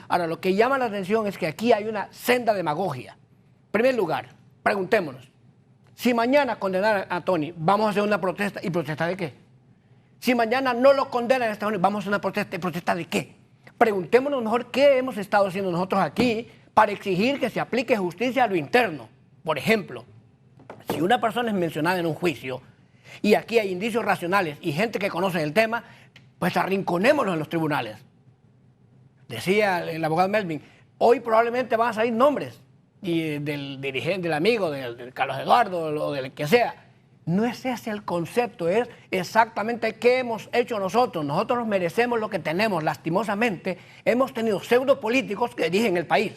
Ahora, lo que llama la atención es que aquí hay una senda demagogia. En primer lugar, preguntémonos, si mañana condenan a Tony, ¿vamos a hacer una protesta? ¿Y protesta de qué? Si mañana no lo condenan a Estados Unidos, ¿vamos a hacer una protesta? ¿Y protesta de qué? Preguntémonos mejor qué hemos estado haciendo nosotros aquí para exigir que se aplique justicia a lo interno. Por ejemplo, si una persona es mencionada en un juicio y aquí hay indicios racionales y gente que conoce el tema, pues arrinconémonos en los tribunales. Decía el abogado Melvin, hoy probablemente van a salir nombres del dirigente, del amigo, del Carlos Eduardo o del que sea. No es ese el concepto, es exactamente qué hemos hecho nosotros. Nosotros nos merecemos lo que tenemos. Lastimosamente, hemos tenido pseudopolíticos que dirigen el país.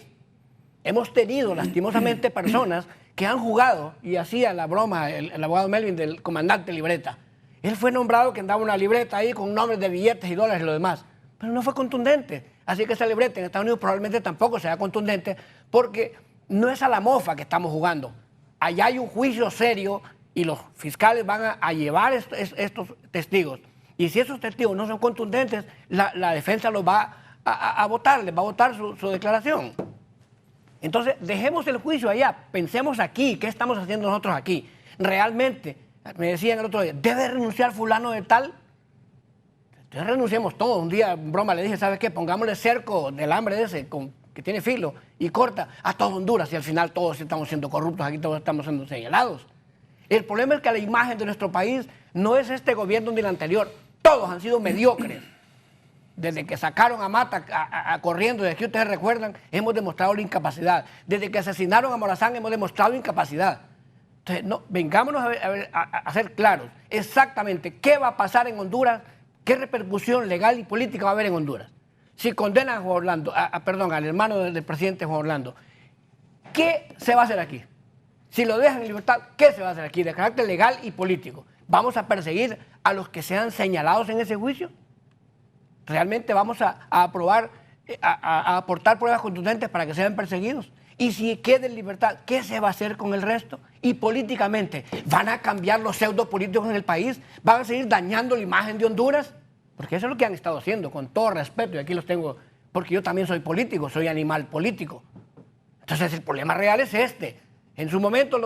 Hemos tenido, lastimosamente, personas que han jugado, y hacía la broma el abogado Melvin del comandante libreta. Él fue nombrado que andaba una libreta ahí con nombres de billetes y dólares y lo demás, pero no fue contundente. Así que esa libreta en Estados Unidos probablemente tampoco sea contundente, porque no es a la mofa que estamos jugando. Allá hay un juicio serio y los fiscales van a llevar estos testigos. Y si esos testigos no son contundentes, la defensa los va a votar, les va a votar su declaración. Entonces, dejemos el juicio allá, pensemos aquí, ¿qué estamos haciendo nosotros aquí? Realmente, me decían el otro día, ¿debe renunciar fulano de tal? Entonces renunciemos todos. Un día, en broma, le dije, ¿sabes qué? Pongámosle cerco del hambre ese, que tiene filo, y corta a todo Honduras, y al final todos estamos siendo corruptos, aquí todos estamos siendo señalados. El problema es que la imagen de nuestro país no es este gobierno ni el anterior. Todos han sido mediocres. Desde que sacaron a Mata corriendo, desde que ustedes recuerdan, hemos demostrado la incapacidad. Desde que asesinaron a Morazán, hemos demostrado incapacidad. Entonces, no, vengámonos a ser claros. Exactamente, ¿qué va a pasar en Honduras? ¿Qué repercusión legal y política va a haber en Honduras? Si condenan a Juan Orlando, al hermano del presidente Juan Orlando, ¿qué se va a hacer aquí? Si lo dejan en libertad, ¿qué se va a hacer aquí? De carácter legal y político. ¿Vamos a perseguir a los que sean señalados en ese juicio? ¿Realmente vamos a aprobar, a aportar pruebas contundentes para que sean perseguidos? Y si queda en libertad, ¿qué se va a hacer con el resto? Y políticamente, ¿van a cambiar los pseudopolíticos en el país? ¿Van a seguir dañando la imagen de Honduras? Porque eso es lo que han estado haciendo, con todo respeto, y aquí los tengo, porque yo también soy político, soy animal político. Entonces el problema real es este. En su momento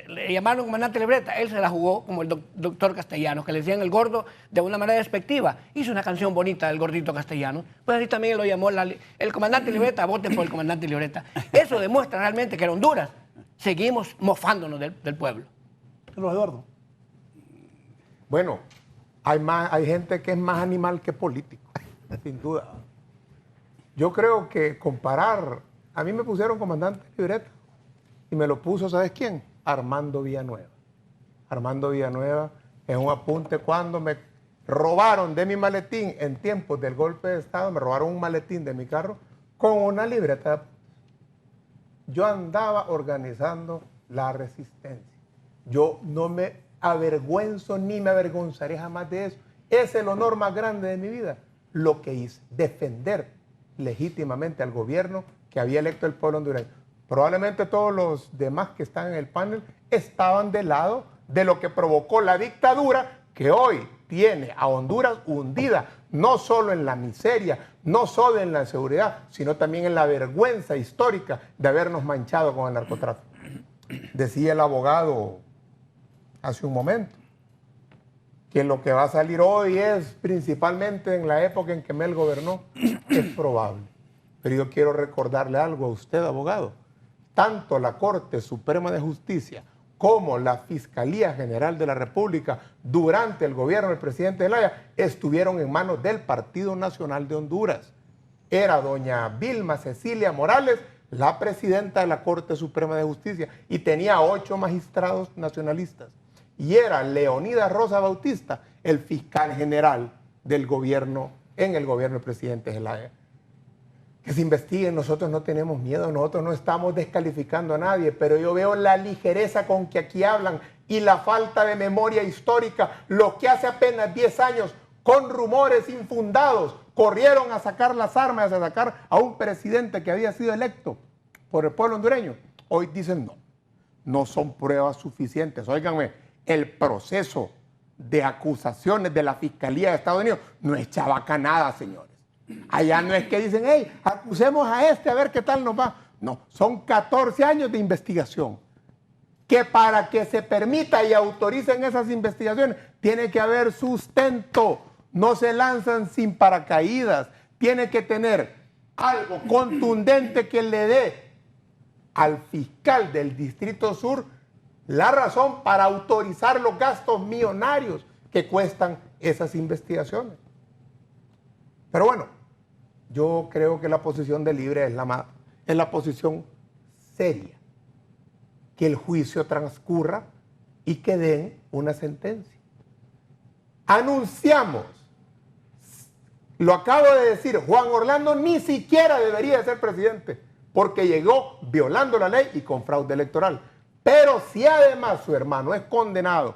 le llamaron comandante libreta, él se la jugó como el doctor Castellanos, que le decían el gordo de una manera despectiva. Hizo una canción bonita del gordito Castellanos, pues así también lo llamó el comandante libreta, voten por el comandante libreta. Eso demuestra realmente que en Honduras seguimos mofándonos del pueblo. Carlos Eduardo. Bueno, hay gente que es más animal que político, sin duda. Yo creo que comparar, a mí me pusieron comandante libreta, y me lo puso, ¿sabes quién? Armando Villanueva. Armando Villanueva es un apunte cuando me robaron de mi maletín en tiempos del golpe de Estado, me robaron un maletín de mi carro con una libreta. yo andaba organizando la resistencia. Yo no me avergüenzo ni me avergonzaré jamás de eso. Es el honor más grande de mi vida lo que hice, defender legítimamente al gobierno que había electo el pueblo hondureño. Probablemente todos los demás que están en el panel estaban del lado de lo que provocó la dictadura que hoy tiene a Honduras hundida, no solo en la miseria, no solo en la inseguridad, sino también en la vergüenza histórica de habernos manchado con el narcotráfico. Decía el abogado hace un momento que lo que va a salir hoy es principalmente en la época en que Mel gobernó, es probable. Pero yo quiero recordarle algo a usted, abogado. Tanto la Corte Suprema de Justicia como la Fiscalía General de la República durante el gobierno del presidente Zelaya estuvieron en manos del Partido Nacional de Honduras. Era doña Vilma Cecilia Morales la presidenta de la Corte Suprema de Justicia y tenía 8 magistrados nacionalistas. Y era Leonidas Rosa Bautista el fiscal general del gobierno, en el gobierno del presidente Zelaya. Que se investiguen, nosotros no tenemos miedo, nosotros no estamos descalificando a nadie, pero yo veo la ligereza con que aquí hablan y la falta de memoria histórica, lo que hace apenas 10 años, con rumores infundados, corrieron a sacar las armas, a sacar a un presidente que había sido electo por el pueblo hondureño. Hoy dicen no son pruebas suficientes. Óiganme, el proceso de acusaciones de la Fiscalía de Estados Unidos no es chabacanada, señores. Allá no es que dicen, hey, acusemos a este a ver qué tal nos va. No, son 14 años de investigación. Que para que se permita y autoricen esas investigaciones, tiene que haber sustento. No se lanzan sin paracaídas. Tiene que tener algo contundente que le dé al fiscal del Distrito Sur la razón para autorizar los gastos millonarios que cuestan esas investigaciones. Pero bueno, yo creo que la posición de Libre es la posición seria. Que el juicio transcurra y que den una sentencia. Anunciamos, lo acabo de decir, Juan Orlando ni siquiera debería de ser presidente porque llegó violando la ley y con fraude electoral. Pero si además su hermano es condenado,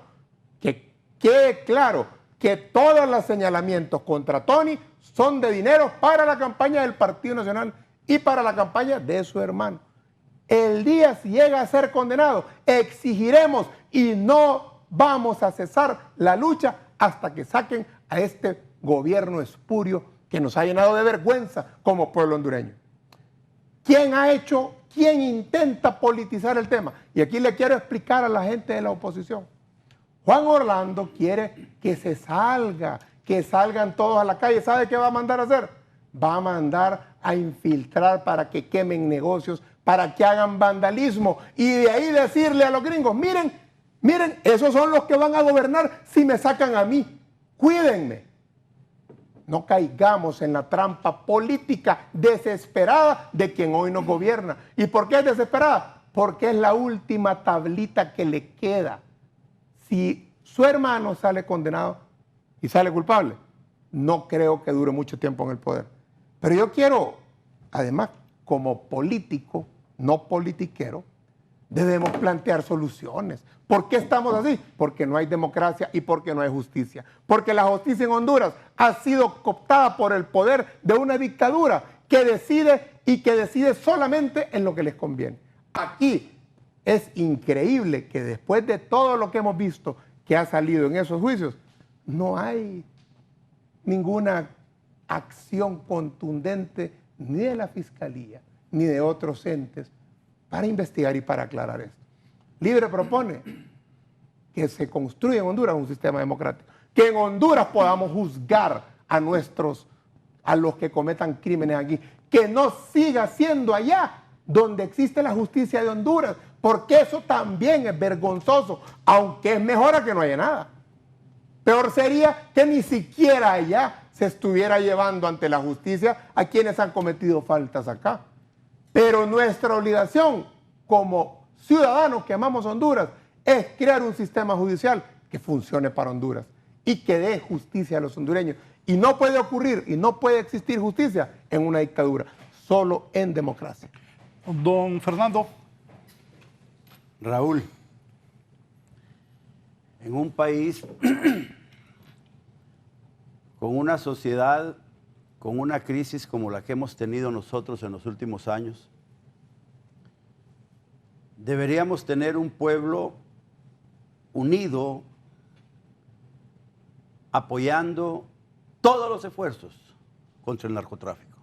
que quede claro que todos los señalamientos contra Tony son de dinero para la campaña del Partido Nacional y para la campaña de su hermano. El día si llega a ser condenado, exigiremos y no vamos a cesar la lucha hasta que saquen a este gobierno espurio que nos ha llenado de vergüenza como pueblo hondureño. ¿Quién intenta politizar el tema? Y aquí le quiero explicar a la gente de la oposición. Juan Orlando quiere que se salga, que salgan todos a la calle. ¿Sabe qué va a mandar a hacer? Va a mandar a infiltrar para que quemen negocios, para que hagan vandalismo y de ahí decirle a los gringos, miren, esos son los que van a gobernar si me sacan a mí. Cuídenme. No caigamos en la trampa política desesperada de quien hoy nos gobierna. ¿Y por qué es desesperada? Porque es la última tablita que le queda. Si su hermano sale condenado y sale culpable, no creo que dure mucho tiempo en el poder. Pero yo quiero, además, como político, no politiquero, debemos plantear soluciones. ¿Por qué estamos así? Porque no hay democracia y porque no hay justicia. Porque la justicia en Honduras ha sido cooptada por el poder de una dictadura que decide solamente en lo que les conviene. Aquí es increíble que después de todo lo que hemos visto que ha salido en esos juicios, no hay ninguna acción contundente ni de la Fiscalía ni de otros entes para investigar y para aclarar esto. Libre propone que se construya en Honduras un sistema democrático, que en Honduras podamos juzgar a los que cometan crímenes aquí, que no siga siendo allá donde existe la justicia de Honduras, porque eso también es vergonzoso, aunque es mejor a que no haya nada. Peor sería que ni siquiera allá se estuviera llevando ante la justicia a quienes han cometido faltas acá. Pero nuestra obligación como ciudadanos que amamos Honduras es crear un sistema judicial que funcione para Honduras y que dé justicia a los hondureños. Y no puede ocurrir y no puede existir justicia en una dictadura, solo en democracia. Don Fernando. Raúl, en un país con una sociedad, con una crisis como la que hemos tenido nosotros en los últimos años, deberíamos tener un pueblo unido, apoyando todos los esfuerzos contra el narcotráfico.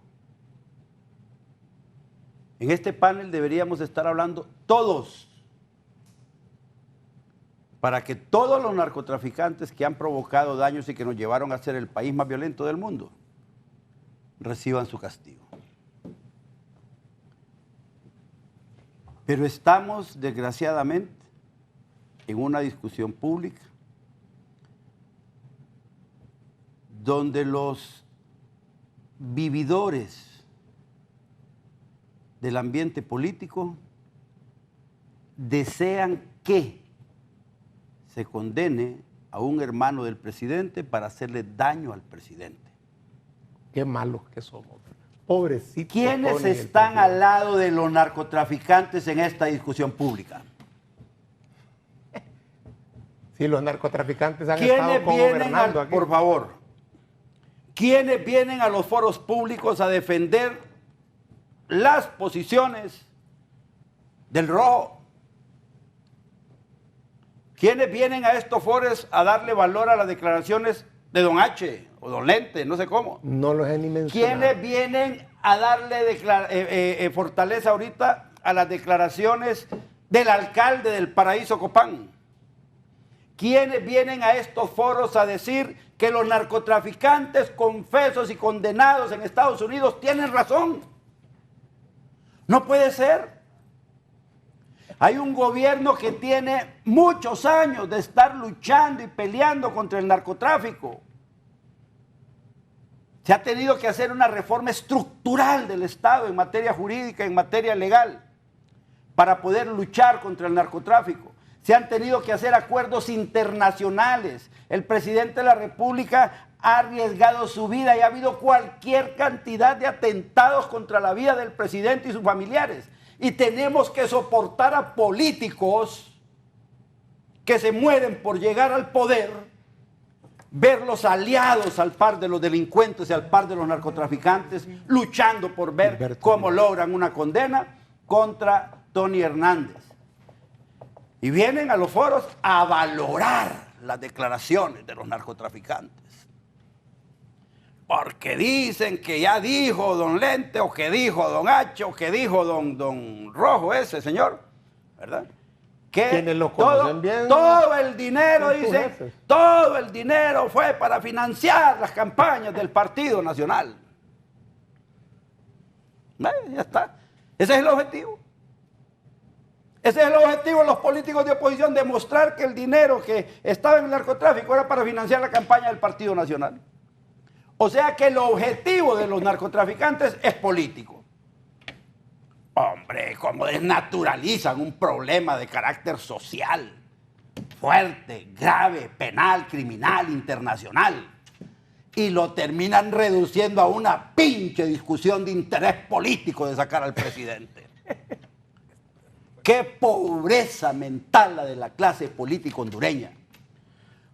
En este panel deberíamos estar hablando todos, para que todos los narcotraficantes que han provocado daños y que nos llevaron a ser el país más violento del mundo reciban su castigo. Pero estamos, desgraciadamente, en una discusión pública donde los vividores del ambiente político desean que se condene a un hermano del presidente para hacerle daño al presidente. Qué malos que somos. Pobrecito. ¿Quiénes están al lado de los narcotraficantes en esta discusión pública? Sí, los narcotraficantes han estado gobernando aquí. Por favor, ¿quiénes vienen a los foros públicos a defender las posiciones del rojo? ¿Quiénes vienen a estos foros a darle valor a las declaraciones de don H o don Lente, no sé cómo? No los he ni mencionado. ¿Quiénes vienen a darle fortaleza ahorita a las declaraciones del alcalde del Paraíso Copán? ¿Quiénes vienen a estos foros a decir que los narcotraficantes confesos y condenados en Estados Unidos tienen razón? No puede ser. Hay un gobierno que tiene muchos años de estar luchando y peleando contra el narcotráfico. Se ha tenido que hacer una reforma estructural del Estado en materia jurídica, en materia legal, para poder luchar contra el narcotráfico. Se han tenido que hacer acuerdos internacionales. El presidente de la República ha arriesgado su vida y ha habido cualquier cantidad de atentados contra la vida del presidente y sus familiares. Y tenemos que soportar a políticos que se mueren por llegar al poder, verlos aliados al par de los delincuentes y al par de los narcotraficantes, luchando por ver cómo logran una condena contra Tony Hernández. Y vienen a los foros a valorar las declaraciones de los narcotraficantes. Porque dicen que ya dijo don Lente, o que dijo don H, o que dijo don Rojo ese señor, ¿verdad? Que quienes lo conocen bien, todo el dinero, dicen, todo el dinero fue para financiar las campañas del Partido Nacional. Ya está. Ese es el objetivo. Ese es el objetivo de los políticos de oposición, demostrar que el dinero que estaba en el narcotráfico era para financiar la campaña del Partido Nacional. O sea que el objetivo de los narcotraficantes es político. Hombre, cómo desnaturalizan un problema de carácter social, fuerte, grave, penal, criminal, internacional, y lo terminan reduciendo a una pinche discusión de interés político de sacar al presidente. Qué pobreza mental la de la clase política hondureña.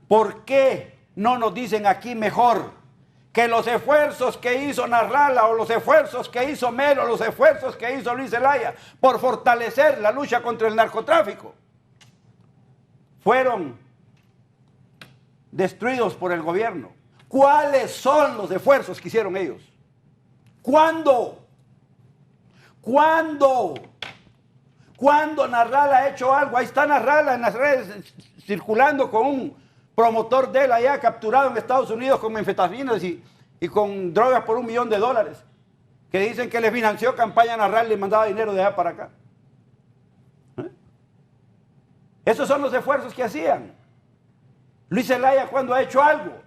¿Por qué no nos dicen aquí mejor que los esfuerzos que hizo Narrala, o los esfuerzos que hizo Melo, los esfuerzos que hizo Luis Zelaya por fortalecer la lucha contra el narcotráfico fueron destruidos por el gobierno? ¿Cuáles son los esfuerzos que hicieron ellos? ¿Cuándo? ¿Cuándo? ¿Cuándo Narrala ha hecho algo? Ahí está Narrala en las redes circulando con un promotor de él allá capturado en Estados Unidos con metanfetaminas y con drogas por $1 millón, que dicen que le financió campaña a Narrala y le mandaba dinero de allá para acá. Esos son los esfuerzos que hacían. Luis Zelaya, ¿cuándo ha hecho algo?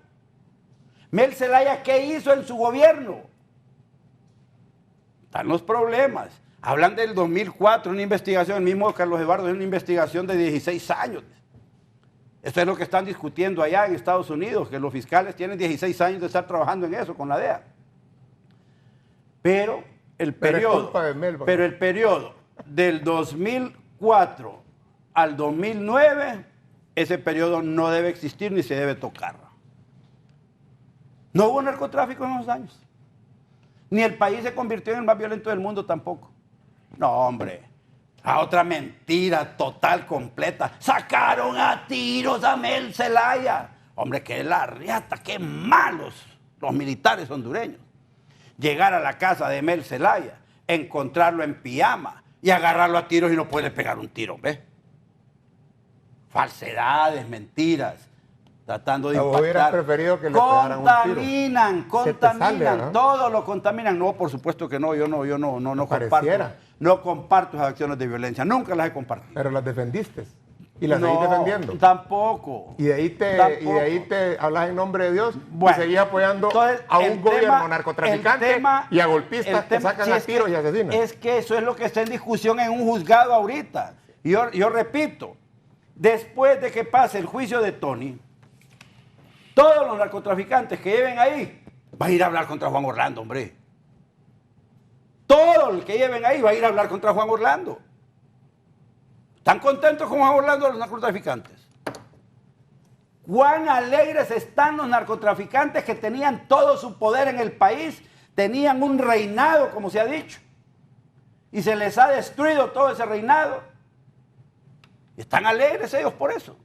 Mel Zelaya, ¿qué hizo en su gobierno? Están los problemas. Hablan del 2004, una investigación, el mismo Carlos Eduardo, es una investigación de 16 años. Esto es lo que están discutiendo allá en Estados Unidos, que los fiscales tienen 16 años de estar trabajando en eso con la DEA. Pero el Pero es periodo, culpa de Melba. pero el periodo del 2004 al 2009, ese periodo no debe existir ni se debe tocar. No hubo narcotráfico en esos años. Ni el país se convirtió en el más violento del mundo tampoco. No, hombre. A otra mentira total, completa. Sacaron a tiros a Mel Zelaya. Hombre, qué la riata, qué malos los militares hondureños. Llegar a la casa de Mel Zelaya, encontrarlo en pijama y agarrarlo a tiros y no puede pegar un tiro, ¿ves? Falsedades, mentiras, tratando de impactar. Hubiera preferido que le pegaran un tiro. Contaminan, ¿no? todo lo contaminan. No, por supuesto que no, yo no comparto. Pareciera. No comparto esas acciones de violencia, nunca las he compartido. Pero las defendiste. Y las seguís defendiendo. Tampoco. Y de ahí te hablas en nombre de Dios Bueno, y seguís apoyando entonces, a un el gobierno tema- narcotraficante el tema- y a golpistas que sacan sí, a es tiros y asesinan. Es que eso es lo que está en discusión en un juzgado ahorita. Yo repito, después de que pase el juicio de Tony, todos los narcotraficantes que lleven ahí van a ir a hablar contra Juan Orlando, hombre. Todo el que lleven ahí va a ir a hablar contra Juan Orlando. ¿Están contentos con Juan Orlando los narcotraficantes? ¿Cuán alegres están los narcotraficantes que tenían todo su poder en el país? Tenían un reinado, como se ha dicho. Y se les ha destruido todo ese reinado. Y están alegres ellos por eso.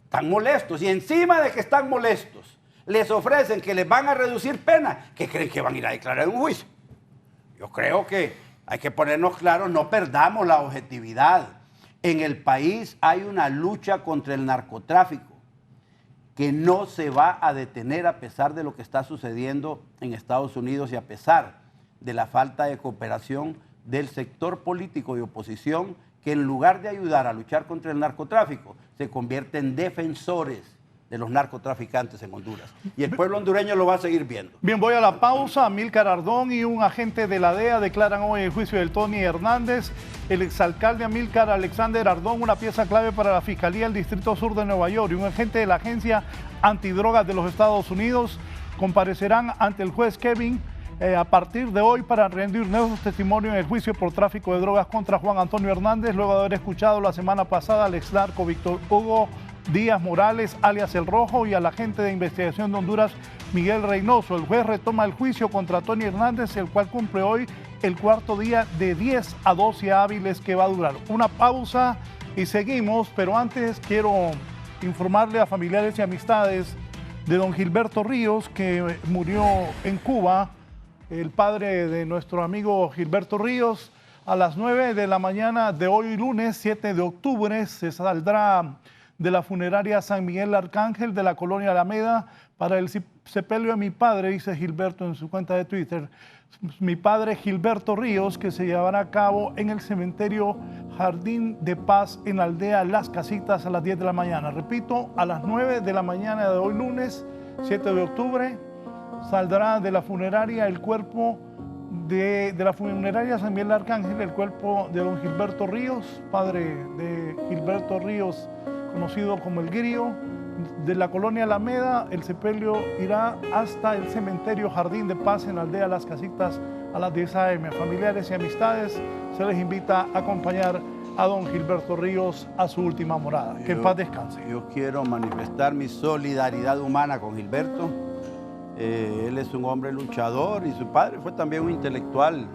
Están molestos. Y encima de que están molestos, les ofrecen que les van a reducir pena. ¿Qué creen que van a ir a declarar en un juicio? Yo creo que hay que ponernos claros, no perdamos la objetividad. En el país hay una lucha contra el narcotráfico que no se va a detener a pesar de lo que está sucediendo en Estados Unidos y a pesar de la falta de cooperación del sector político y oposición que en lugar de ayudar a luchar contra el narcotráfico se convierte en defensores de los narcotraficantes en Honduras. Y el pueblo hondureño lo va a seguir viendo. Bien, voy a la pausa. Amílcar Ardón y un agente de la DEA declaran hoy el juicio del Tony Hernández. El exalcalde Amílcar Alexander Ardón, una pieza clave para la Fiscalía del Distrito Sur de Nueva York, y un agente de la Agencia Antidrogas de los Estados Unidos comparecerán ante el juez Kevin a partir de hoy para rendir nuevos testimonios en el juicio por tráfico de drogas contra Juan Antonio Hernández, luego de haber escuchado la semana pasada al ex narco Víctor Hugo Díaz Morales, alias El Rojo, y al agente de investigación de Honduras, Miguel Reynoso. El juez retoma el juicio contra Tony Hernández, el cual cumple hoy el cuarto día de 10 a 12 hábiles que va a durar. Una pausa y seguimos, pero antes quiero informarle a familiares y amistades de don Gilberto Ríos, que murió en Cuba, el padre de nuestro amigo Gilberto Ríos. A las 9 de la mañana de hoy, lunes 7 de octubre, se saldrá de la funeraria San Miguel Arcángel de la colonia Alameda para el sepelio de mi padre, dice Gilberto en su cuenta de Twitter. Mi padre Gilberto Ríos, que se llevará a cabo en el cementerio Jardín de Paz en la aldea Las Casitas a las 10 de la mañana. Repito, a las 9 de la mañana de hoy, lunes 7 de octubre, saldrá de la funeraria el cuerpo de la funeraria San Miguel Arcángel, el cuerpo de don Gilberto Ríos, padre de Gilberto Ríos, conocido como El Grillo, de la colonia Alameda. El sepelio irá hasta el cementerio Jardín de Paz en la aldea Las Casitas a las 10 a.m. Familiares y amistades, se les invita a acompañar a don Gilberto Ríos a su última morada. Que en paz descanse. Yo quiero manifestar mi solidaridad humana con Gilberto. Él es un hombre luchador y su padre fue también un intelectual,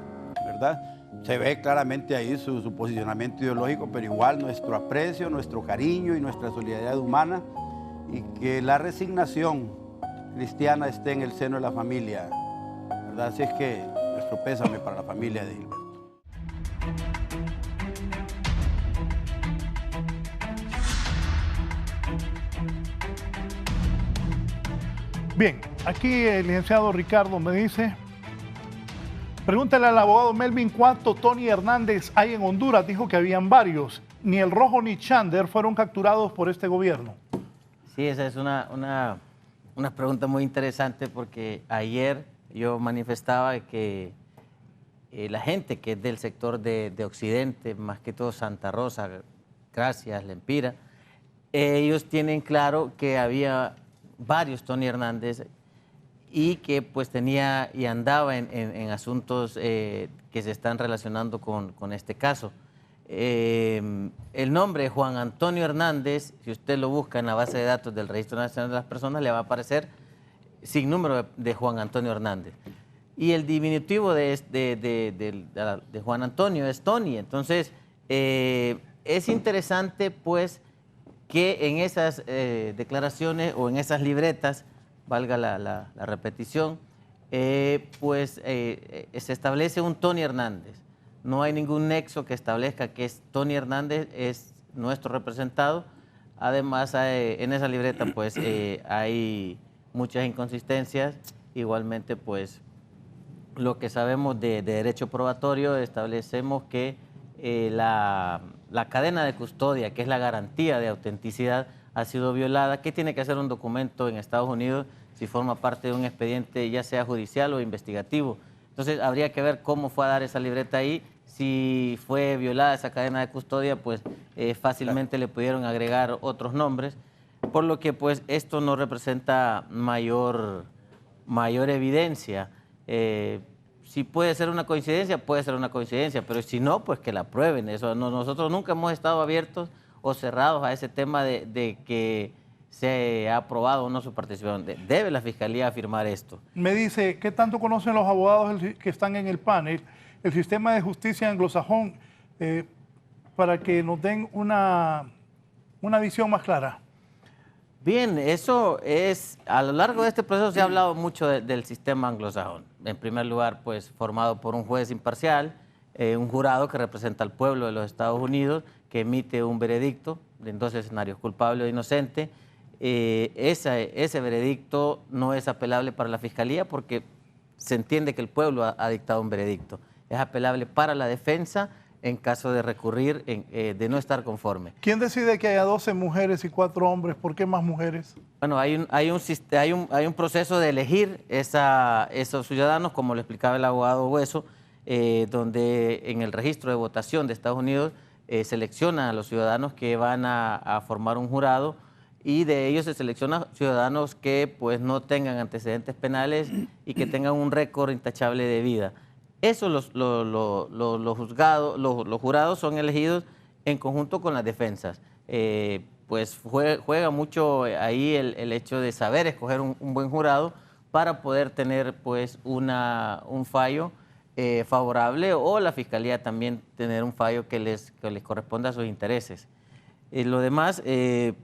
¿verdad? Se ve claramente ahí su posicionamiento ideológico, pero igual nuestro aprecio, nuestro cariño y nuestra solidaridad humana, y que la resignación cristiana esté en el seno de la familia, ¿verdad? Así es que nuestro pésame para la familia de Gilberto. Bien, aquí el licenciado Ricardo me dice: pregúntale al abogado Melvin cuánto Tony Hernández hay en Honduras. Dijo que habían varios. Ni El Rojo ni Chander fueron capturados por este gobierno. Sí, esa es una pregunta muy interesante, porque ayer yo manifestaba que la gente que es del sector de Occidente, más que todo Santa Rosa, Gracias, Lempira, ellos tienen claro que había varios Tony Hernández y que pues tenía y andaba en asuntos que se están relacionando con este caso. El nombre de Juan Antonio Hernández, si usted lo busca en la base de datos del Registro Nacional de las Personas, le va a aparecer sin número de Juan Antonio Hernández. Y el diminutivo de Juan Antonio es Tony. Entonces, es interesante pues que en esas declaraciones o en esas libretas, valga la repetición, se establece un Tony Hernández. No hay ningún nexo que establezca que Tony Hernández es nuestro representado. Además, en esa libreta pues hay muchas inconsistencias. Igualmente, pues, lo que sabemos de derecho probatorio, establecemos que la cadena de custodia, que es la garantía de autenticidad, ha sido violada. ¿Qué tiene que hacer un documento en Estados Unidos si forma parte de un expediente, ya sea judicial o investigativo? Entonces, habría que ver cómo fue a dar esa libreta ahí. Si fue violada esa cadena de custodia, pues fácilmente le pudieron agregar otros nombres, por lo que pues esto no representa mayor evidencia. Si puede ser una coincidencia, puede ser una coincidencia, pero si no, pues que la prueben. Eso, nosotros nunca hemos estado abiertos o cerrados a ese tema de que se ha aprobado o no su participación. Debe la Fiscalía afirmar esto. Me dice, ¿qué tanto conocen los abogados que están en el panel el sistema de justicia anglosajón para que nos den una visión más clara? Bien, eso es, a lo largo de este proceso se ha hablado mucho del sistema anglosajón. En primer lugar, pues formado por un juez imparcial, un jurado que representa al pueblo de los Estados Unidos, que emite un veredicto en dos escenarios, culpable o inocente. Ese veredicto no es apelable para la Fiscalía porque se entiende que el pueblo ha dictado un veredicto. Es apelable para la defensa en caso de recurrir, de no estar conforme. ¿Quién decide que haya 12 mujeres y 4 hombres? ¿Por qué más mujeres? Bueno, hay un proceso de elegir esos ciudadanos, como lo explicaba el abogado Hueso, donde en el registro de votación de Estados Unidos selecciona a los ciudadanos que van a formar un jurado, y de ellos se seleccionan ciudadanos que pues no tengan antecedentes penales y que tengan un récord intachable de vida. Eso los jurados son elegidos en conjunto con las defensas. Pues juega mucho ahí el hecho de saber escoger un buen jurado para poder tener pues un fallo favorable, o la Fiscalía también tener un fallo que les corresponda a sus intereses. Lo demás, el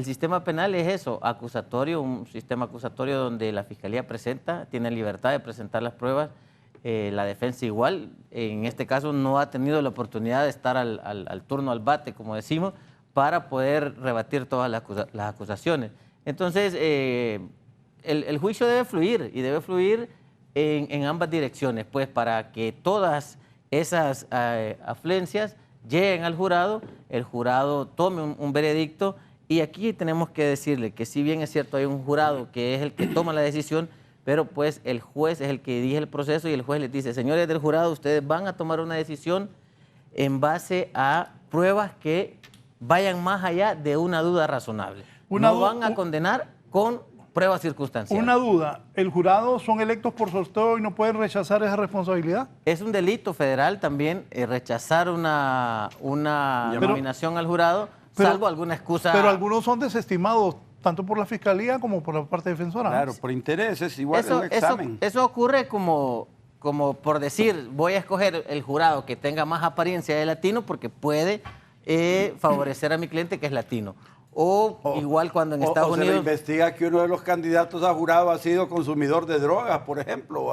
sistema penal es eso, acusatorio, un sistema acusatorio donde la Fiscalía tiene libertad de presentar las pruebas, la defensa igual. En este caso no ha tenido la oportunidad de estar al turno al bate, como decimos, para poder rebatir todas las acusaciones. Entonces, el juicio debe fluir, y debe fluir en ambas direcciones, pues para que todas esas afluencias lleguen al jurado, el jurado tome un veredicto. Y aquí tenemos que decirle que si bien es cierto hay un jurado que es el que toma la decisión, pero pues el juez es el que dirige el proceso, y el juez les dice: señores del jurado, ustedes van a tomar una decisión en base a pruebas que vayan más allá de una duda razonable. No van a condenar con pruebas circunstanciales. Una duda, ¿el jurado son electos por sorteo y no pueden rechazar esa responsabilidad? Es un delito federal también rechazar una nominación al jurado, salvo alguna excusa. Pero algunos son desestimados, tanto por la Fiscalía como por la parte defensora. Claro, por intereses, igual en un examen. Eso ocurre como por decir, voy a escoger el jurado que tenga más apariencia de latino porque puede favorecer a mi cliente que es latino. O igual cuando en Estados Unidos... se le investiga que uno de los candidatos a jurado ha sido consumidor de drogas, por ejemplo,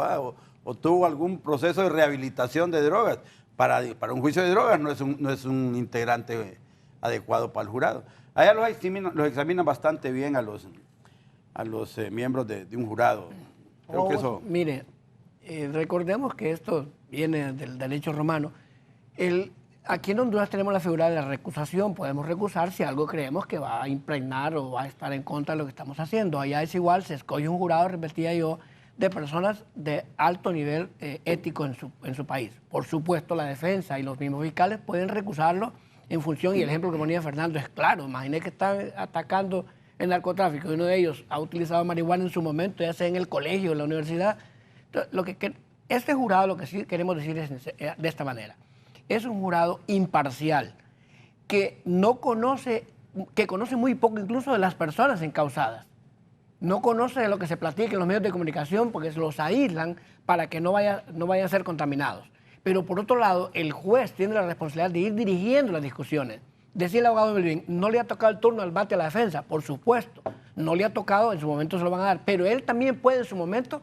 o tuvo algún proceso de rehabilitación de drogas. Para un juicio de drogas no es un integrante adecuado para el jurado. Allá los examinan bastante bien a los miembros de un jurado. Creo que eso... Mire, recordemos que esto viene del derecho romano. Aquí en Honduras tenemos la figura de la recusación. Podemos recusar si algo creemos que va a impregnar o va a estar en contra de lo que estamos haciendo. Allá es igual, se escoge un jurado, repetía yo, de personas de alto nivel ético en su país. Por supuesto, la defensa y los mismos fiscales pueden recusarlo en función, y el ejemplo que ponía Fernando es claro. Imagine que están atacando en narcotráfico y uno de ellos ha utilizado marihuana en su momento, ya sea en el colegio, en la universidad, entonces, este jurado, lo que sí queremos decir es de esta manera, es un jurado imparcial, que conoce muy poco incluso de las personas encausadas. No conoce de lo que se platica en los medios de comunicación porque se los aíslan para que no vayan a ser contaminados. Pero por otro lado, el juez tiene la responsabilidad de ir dirigiendo las discusiones. Decía el abogado Melvin, no le ha tocado el turno al bate a la defensa, por supuesto. No le ha tocado, en su momento se lo van a dar. Pero él también puede en su momento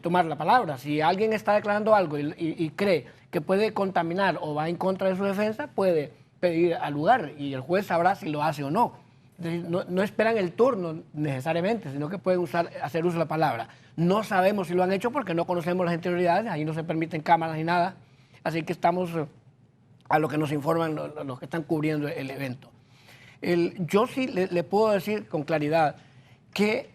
tomar la palabra. Si alguien está declarando algo y cree que puede contaminar o va en contra de su defensa, puede pedir al lugar y el juez sabrá si lo hace o no. Es decir, no esperan el turno necesariamente, sino que pueden hacer uso de la palabra. No sabemos si lo han hecho porque no conocemos las interioridades, ahí no se permiten cámaras ni nada, así que estamos a lo que nos informan los que están cubriendo el evento. Yo sí le puedo decir con claridad que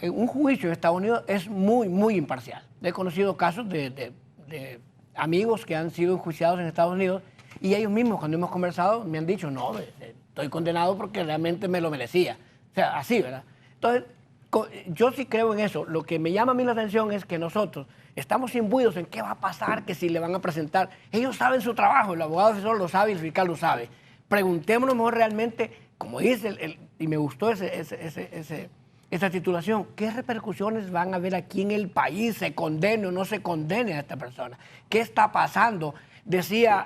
un juicio en Estados Unidos es muy, muy imparcial. He conocido casos de amigos que han sido enjuiciados en Estados Unidos y ellos mismos, cuando hemos conversado, me han dicho, no, estoy condenado porque realmente me lo merecía. O sea, así, ¿verdad? Entonces, yo sí creo en eso. Lo que me llama a mí la atención es que nosotros estamos imbuidos en qué va a pasar, que si le van a presentar. Ellos saben su trabajo, el abogado defensor lo sabe y el fiscal lo sabe. Preguntémonos mejor realmente, como dice, y me gustó esa titulación, ¿qué repercusiones van a haber aquí en el país? ¿Se condene o no se condene a esta persona? ¿Qué está pasando? Decía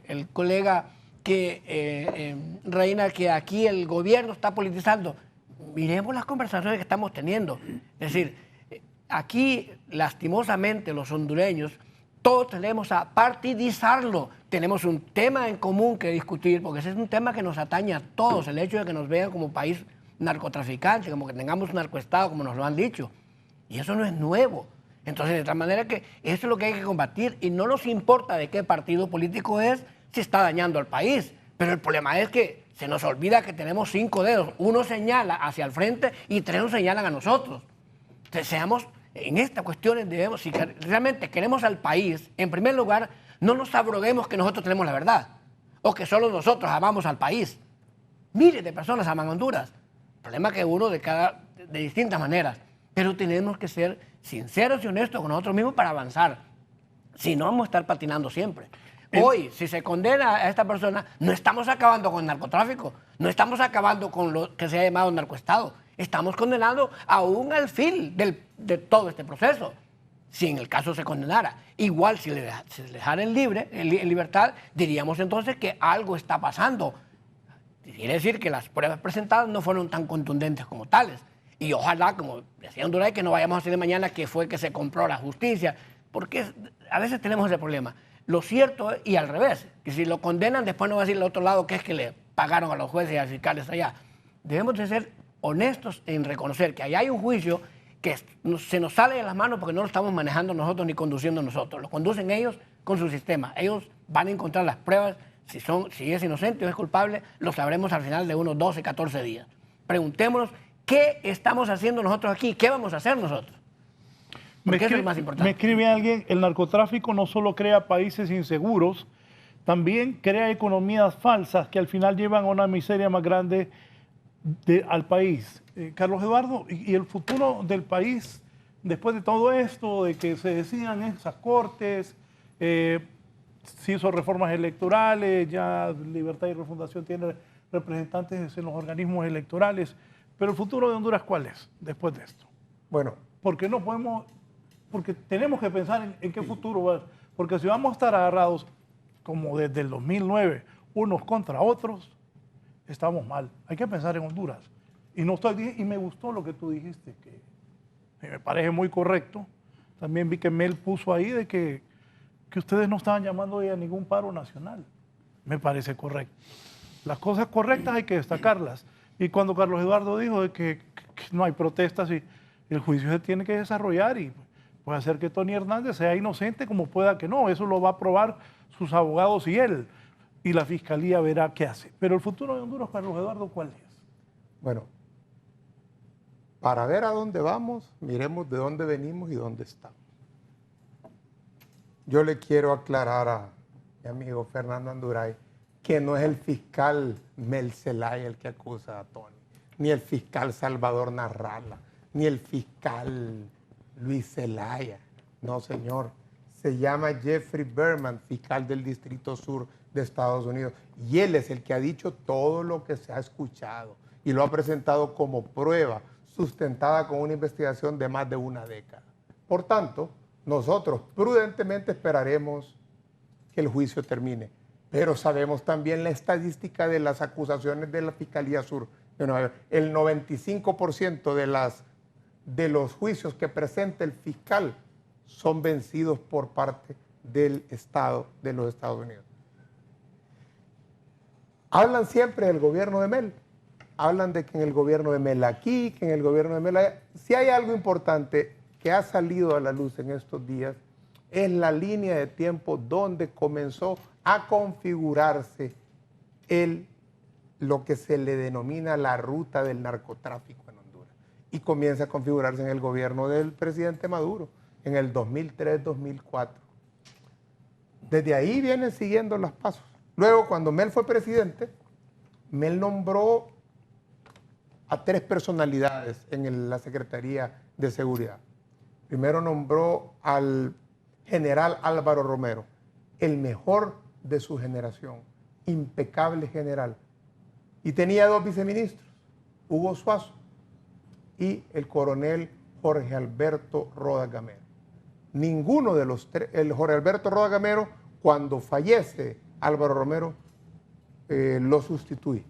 el colega Reina que aquí el gobierno está politizando. Miremos las conversaciones que estamos teniendo. Es decir, aquí lastimosamente los hondureños todos tenemos a partidizarlo. Tenemos un tema en común que discutir porque ese es un tema que nos atañe a todos. El hecho de que nos vean como país narcotraficante, como que tengamos un narcoestado, como nos lo han dicho. Y eso no es nuevo. Entonces, de tal manera que eso es lo que hay que combatir y no nos importa de qué partido político es si está dañando al país. Pero el problema es que se nos olvida que tenemos 5 dedos. Uno señala hacia el frente y 3 nos señalan a nosotros. Entonces, seamos, en estas cuestiones debemos, si realmente queremos al país, en primer lugar, no nos abroguemos que nosotros tenemos la verdad o que solo nosotros amamos al país. Miles de personas aman Honduras. El problema es que uno de distintas maneras. Pero tenemos que ser sinceros y honestos con nosotros mismos para avanzar. Si no, vamos a estar patinando siempre. Hoy, si se condena a esta persona, no estamos acabando con el narcotráfico, no estamos acabando con lo que se ha llamado narcoestado. Estamos condenando a un alfil de todo este proceso, si en el caso se condenara. Igual, si le dejara en libertad, diríamos entonces que algo está pasando. Quiere decir que las pruebas presentadas no fueron tan contundentes como tales. Y ojalá, como decía Honduray, que no vayamos a decir de mañana que fue que se compró la justicia, porque a veces tenemos ese problema. Lo cierto es, y al revés, que si lo condenan, después no va a decir al otro lado que es que le pagaron a los jueces y a los fiscales allá. Debemos de ser honestos en reconocer que allá hay un juicio que se nos sale de las manos porque no lo estamos manejando nosotros ni conduciendo nosotros. Lo conducen ellos con su sistema. Ellos van a encontrar las pruebas. Si es inocente o es culpable, lo sabremos al final de unos 12, 14 días. Preguntémonos qué estamos haciendo nosotros aquí, qué vamos a hacer nosotros. Porque eso es lo más importante. Me escribe alguien, el narcotráfico no solo crea países inseguros, también crea economías falsas que al final llevan a una miseria más grande al país. Carlos Eduardo, ¿y el futuro del país después de todo esto, de que se decidan esas cortes? Se hizo reformas electorales, ya Libertad y Refundación tiene representantes en los organismos electorales, pero el futuro de Honduras, ¿cuál es después de esto? Bueno, Porque no podemos, porque tenemos que pensar en qué futuro va, porque si vamos a estar agarrados como desde el 2009, unos contra otros, estamos mal. Hay que pensar en Honduras. Y me gustó lo que tú dijiste, que me parece muy correcto. También vi que Mel puso ahí de que ustedes no estaban llamando a ningún paro nacional. Me parece correcto. Las cosas correctas hay que destacarlas. Y cuando Carlos Eduardo dijo de que no hay protestas y el juicio se tiene que desarrollar y puede hacer que Tony Hernández sea inocente como pueda que no. Eso lo va a probar sus abogados y él. Y la fiscalía verá qué hace. Pero el futuro de Honduras, Carlos Eduardo, ¿cuál es? Bueno, para ver a dónde vamos, miremos de dónde venimos y dónde estamos. Yo le quiero aclarar a mi amigo Fernando Anduray que no es el fiscal Mel Zelaya el que acusa a Tony, ni el fiscal Salvador Narrala, ni el fiscal Luis Zelaya. No, señor. Se llama Jeffrey Berman, fiscal del Distrito Sur de Estados Unidos. Y él es el que ha dicho todo lo que se ha escuchado y lo ha presentado como prueba sustentada con una investigación de más de una década. Por tanto, nosotros prudentemente esperaremos que el juicio termine. Pero sabemos también la estadística de las acusaciones de la Fiscalía Sur de Nueva York. El 95% de los juicios que presenta el fiscal son vencidos por parte del Estado de los Estados Unidos. Hablan siempre del gobierno de Mel. Hablan de que en el gobierno de Mel aquí, que en el gobierno de Mel allá. Si hay algo importante que ha salido a la luz en estos días, es la línea de tiempo donde comenzó a configurarse lo que se le denomina la ruta del narcotráfico en Honduras. Y comienza a configurarse en el gobierno del presidente Maduro, en el 2003-2004. Desde ahí vienen siguiendo los pasos. Luego, cuando Mel fue presidente, Mel nombró a 3 personalidades en la Secretaría de Seguridad. Primero nombró al general Álvaro Romero, el mejor de su generación, impecable general. Y tenía 2 viceministros, Hugo Suazo y el coronel Jorge Alberto Rodas Gamero. Ninguno de los 3, el Jorge Alberto Rodas Gamero, cuando fallece Álvaro Romero, lo sustituye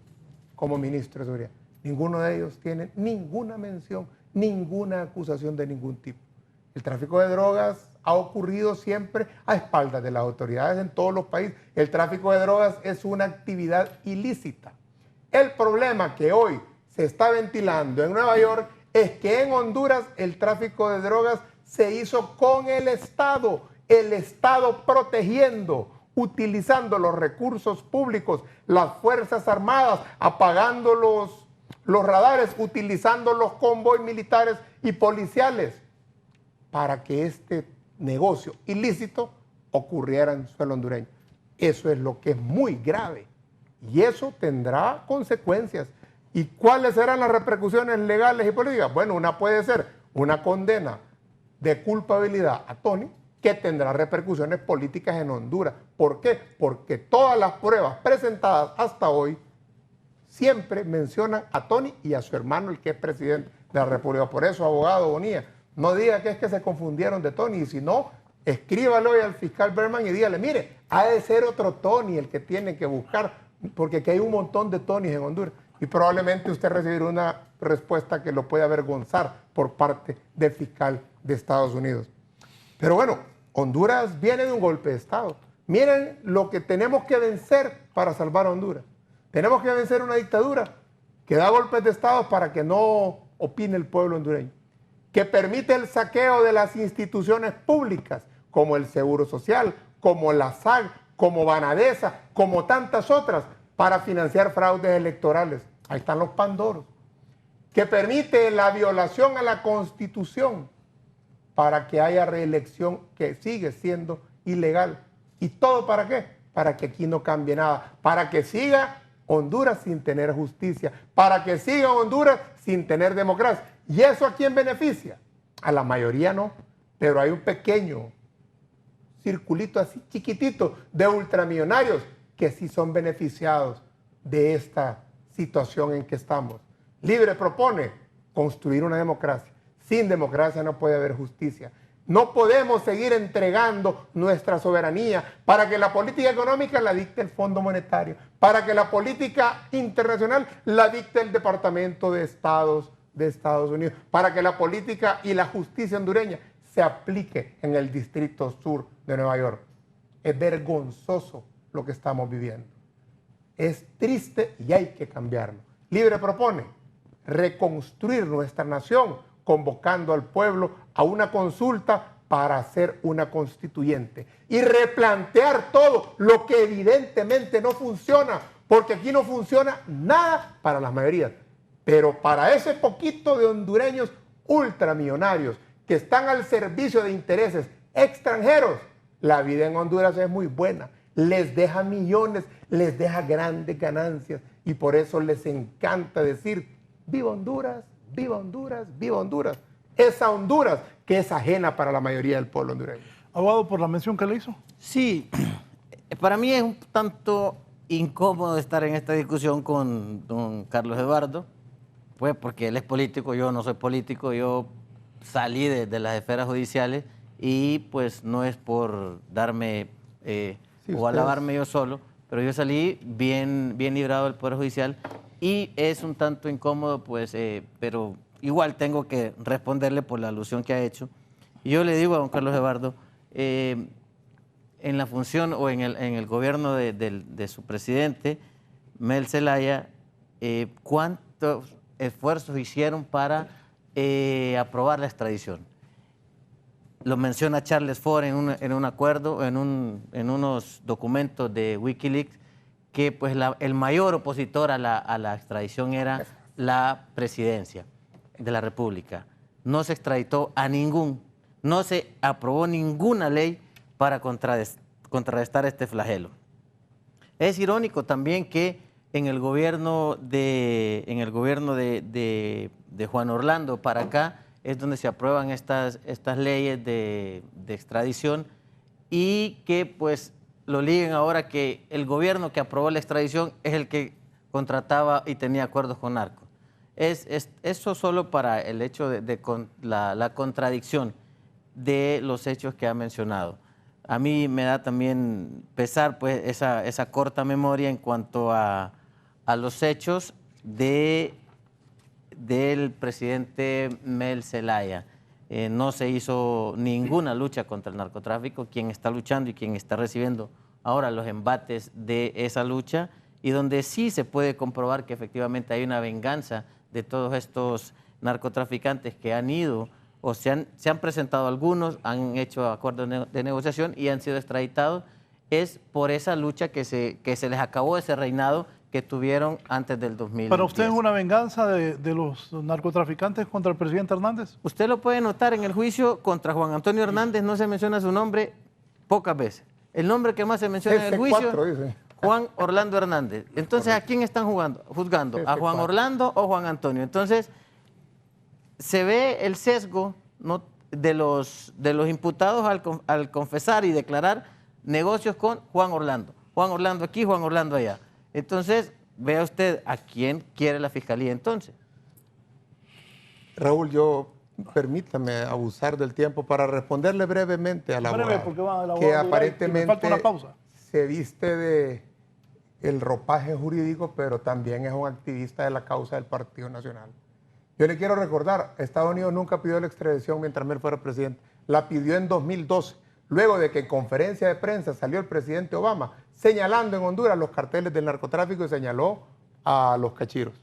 como ministro de Seguridad. Ninguno de ellos tiene ninguna mención, ninguna acusación de ningún tipo. El tráfico de drogas ha ocurrido siempre a espaldas de las autoridades en todos los países. El tráfico de drogas es una actividad ilícita. El problema que hoy se está ventilando en Nueva York es que en Honduras el tráfico de drogas se hizo con el Estado protegiendo, utilizando los recursos públicos, las Fuerzas Armadas, apagando los radares, utilizando los convoys militares y policiales para que este negocio ilícito ocurriera en suelo hondureño. Eso es lo que es muy grave y eso tendrá consecuencias. ¿Y cuáles serán las repercusiones legales y políticas? Bueno, una puede ser una condena de culpabilidad a Tony, que tendrá repercusiones políticas en Honduras. ¿Por qué? Porque todas las pruebas presentadas hasta hoy siempre mencionan a Tony y a su hermano, el que es presidente de la República. Por eso, abogado Bonilla, no diga que es que se confundieron de Tony, y si no, escríbalo hoy al fiscal Berman y dígale, mire, ha de ser otro Tony el que tiene que buscar, porque aquí hay un montón de Tonys en Honduras. Y probablemente usted recibirá una respuesta que lo puede avergonzar por parte del fiscal de Estados Unidos. Pero bueno, Honduras viene de un golpe de Estado. Miren lo que tenemos que vencer para salvar a Honduras. Tenemos que vencer una dictadura que da golpes de Estado para que no opine el pueblo hondureño, que permite el saqueo de las instituciones públicas, como el Seguro Social, como la SAG, como Banadesa, como tantas otras, para financiar fraudes electorales. Ahí están los pandoros. Que permite la violación a la Constitución para que haya reelección que sigue siendo ilegal. ¿Y todo para qué? Para que aquí no cambie nada. Para que siga Honduras sin tener justicia. Para que siga Honduras sin tener democracia. ¿Y eso a quién beneficia? A la mayoría no. Pero hay un pequeño circulito así chiquitito de ultramillonarios que sí son beneficiados de esta situación en que estamos. Libre propone construir una democracia. Sin democracia no puede haber justicia. No podemos seguir entregando nuestra soberanía para que la política económica la dicte el Fondo Monetario, para que la política internacional la dicte el Departamento de Estados de Estados Unidos, para que la política y la justicia hondureña se aplique en el Distrito Sur de Nueva York. Es vergonzoso lo que estamos viviendo. Es triste y hay que cambiarlo. Libre propone reconstruir nuestra nación convocando al pueblo a una consulta para hacer una constituyente y replantear todo lo que evidentemente no funciona, porque aquí no funciona nada para las mayorías, pero para ese poquito de hondureños ultramillonarios que están al servicio de intereses extranjeros, la vida en Honduras es muy buena. les deja millones, les deja grandes ganancias y por eso les encanta decir, viva Honduras, viva Honduras, viva Honduras. Esa Honduras que es ajena para la mayoría del pueblo hondureño. Abogado, por la mención que le hizo. Sí, para mí es un tanto incómodo estar en esta discusión con don Carlos Eduardo, pues porque él es político, yo no soy político, yo salí de las esferas judiciales y pues no es por darme o alabarme yo solo, pero yo salí bien librado del Poder Judicial y es un tanto incómodo, pues, pero igual tengo que responderle por la alusión que ha hecho. Y yo le digo a don Carlos Eduardo, en la función o en el gobierno de su presidente, Mel Zelaya, ¿cuántos esfuerzos hicieron para aprobar la extradición? Lo menciona Charles Ford en un acuerdo, en unos documentos de Wikileaks, que pues el mayor opositor a la extradición era la presidencia de la República. No se extraditó a no se aprobó ninguna ley para contrarrestar este flagelo. Es irónico también que en el gobierno de Juan Orlando para acá es donde se aprueban estas leyes de extradición y que pues lo liguen ahora que el gobierno que aprobó la extradición es el que contrataba y tenía acuerdos con narcos. Eso solo para el hecho de la contradicción de los hechos que ha mencionado. A mí me da también pesar pues esa corta memoria en cuanto a los hechos del presidente Mel Zelaya. No se hizo ninguna lucha contra el narcotráfico. Quien está luchando y quien está recibiendo ahora los embates de esa lucha y donde sí se puede comprobar que efectivamente hay una venganza de todos estos narcotraficantes que han ido o se han presentado algunos, han hecho acuerdos de negociación y han sido extraditados, es por esa lucha que se les acabó ese reinado que tuvieron antes del 2010. ¿Para usted es una venganza de los narcotraficantes contra el presidente Hernández? Usted lo puede notar en el juicio contra Juan Antonio Hernández, no se menciona su nombre pocas veces. El nombre que más se menciona en el juicio, Juan Orlando Hernández. Entonces, ¿a quién están juzgando? ¿A Juan Orlando o Juan Antonio? Entonces, se ve el sesgo, ¿no?, de los imputados al confesar y declarar negocios con Juan Orlando. Juan Orlando aquí, Juan Orlando allá. Entonces, vea usted a quién quiere la fiscalía entonces. Raúl, permítame abusar del tiempo para responderle brevemente al abogado, que aparentemente se viste de el ropaje jurídico, pero también es un activista de la causa del Partido Nacional. Yo le quiero recordar, Estados Unidos nunca pidió la extradición mientras Mel fuera presidente. La pidió en 2012, luego de que en conferencia de prensa salió el presidente Obama señalando en Honduras los carteles del narcotráfico y señaló a los cachiros.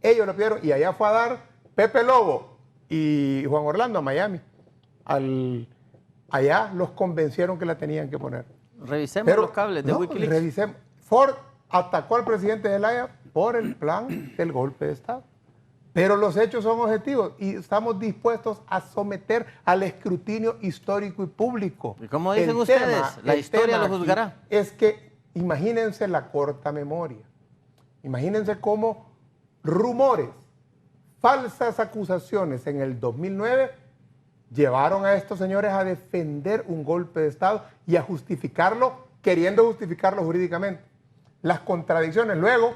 Ellos lo pidieron y allá fue a dar Pepe Lobo y Juan Orlando a Miami. Allá los convencieron que la tenían que poner. Revisemos los cables de Wikileaks. Revisemos. Ford atacó al presidente Zelaya por el plan del golpe de Estado. Pero los hechos son objetivos y estamos dispuestos a someter al escrutinio histórico y público. ¿Y cómo dicen ustedes? La historia lo juzgará. Es que imagínense la corta memoria. Imagínense cómo rumores, falsas acusaciones en el 2009 llevaron a estos señores a defender un golpe de Estado y a justificarlo, queriendo justificarlo jurídicamente. Las contradicciones. Luego,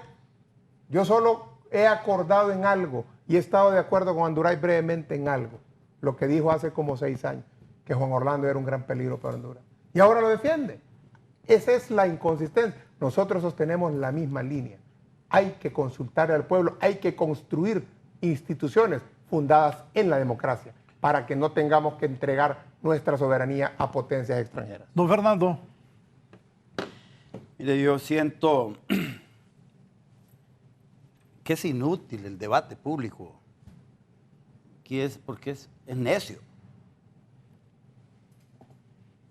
yo solo he acordado en algo y he estado de acuerdo con Anduray brevemente en algo, lo que dijo hace como 6 años, que Juan Orlando era un gran peligro para Honduras. Y ahora lo defiende. Esa es la inconsistencia. Nosotros sostenemos la misma línea. Hay que consultar al pueblo, hay que construir instituciones fundadas en la democracia para que no tengamos que entregar nuestra soberanía a potencias extranjeras. Don Fernando. Mire, yo siento que es inútil el debate público. Porque es necio.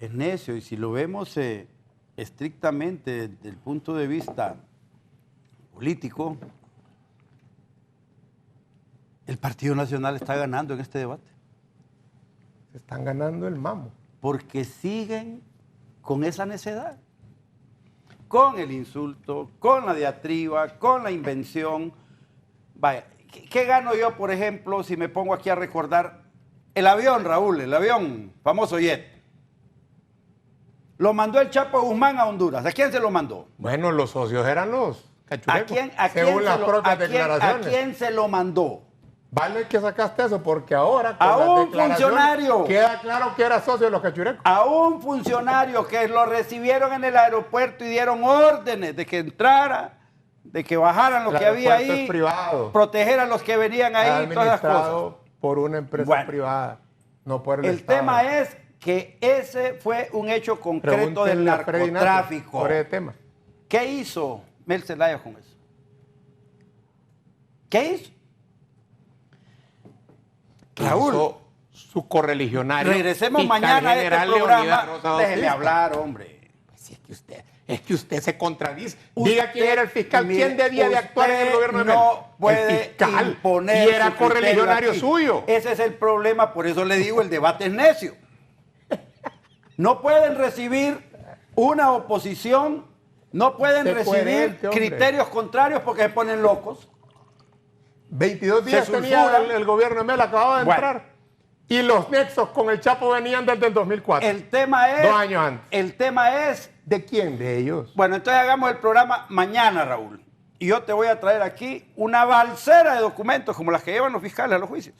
Es necio y si lo vemos estrictamente desde el punto de vista político, el Partido Nacional está ganando en este debate. Se están ganando el mamo. Porque siguen con esa necedad. con el insulto, con la diatriba, con la invención. Vaya, ¿qué gano yo, por ejemplo, si me pongo aquí a recordar el avión, Raúl, el avión, famoso jet? Lo mandó el Chapo Guzmán a Honduras. ¿A quién se lo mandó? Bueno, los socios eran los cachurecos, según las propias ¿A declaraciones. quién se lo mandó? Vale que sacaste eso, porque ahora con A las un declaraciones funcionario. queda claro que era socio de los cachurecos. A un funcionario que lo recibieron en el aeropuerto y dieron órdenes de que entrara, de que bajaran lo El que había aeropuerto ahí, es privado. proteger a los que venían ahí, todas las cosas. Administrado por una empresa Bueno, privada, no por el El Estado. tema es que ese fue un hecho concreto del Pregúntenle a Freddy Nato narcotráfico. por ese tema. ¿Qué hizo Mel Zelaya con eso? ¿Qué hizo? Raúl, Hizo su correligionario. regresemos fiscal mañana a este general programa. Leonidas Rosa Déjeme Bautista. hablar, hombre. Sí, es que usted se contradice. Diga quién era el fiscal, mire, quién debía de actuar en el gobierno de Mel. no puede el fiscal, imponer y era su criterio correligionario aquí. suyo. Ese es el problema, por eso le digo, el debate es necio. No pueden recibir una oposición, no pueden Sé recibir coherente, hombre. criterios contrarios porque se ponen locos. 22 días Se tenía sulfuran. el gobierno de Mel, acababa de Bueno. entrar. Y los nexos con el Chapo venían desde el 2004. El tema es... 2 años antes. El tema es... ¿De quién? De ellos. Bueno, entonces hagamos el programa mañana, Raúl. Y yo te voy a traer aquí una balsera de documentos, como las que llevan los fiscales a los juicios,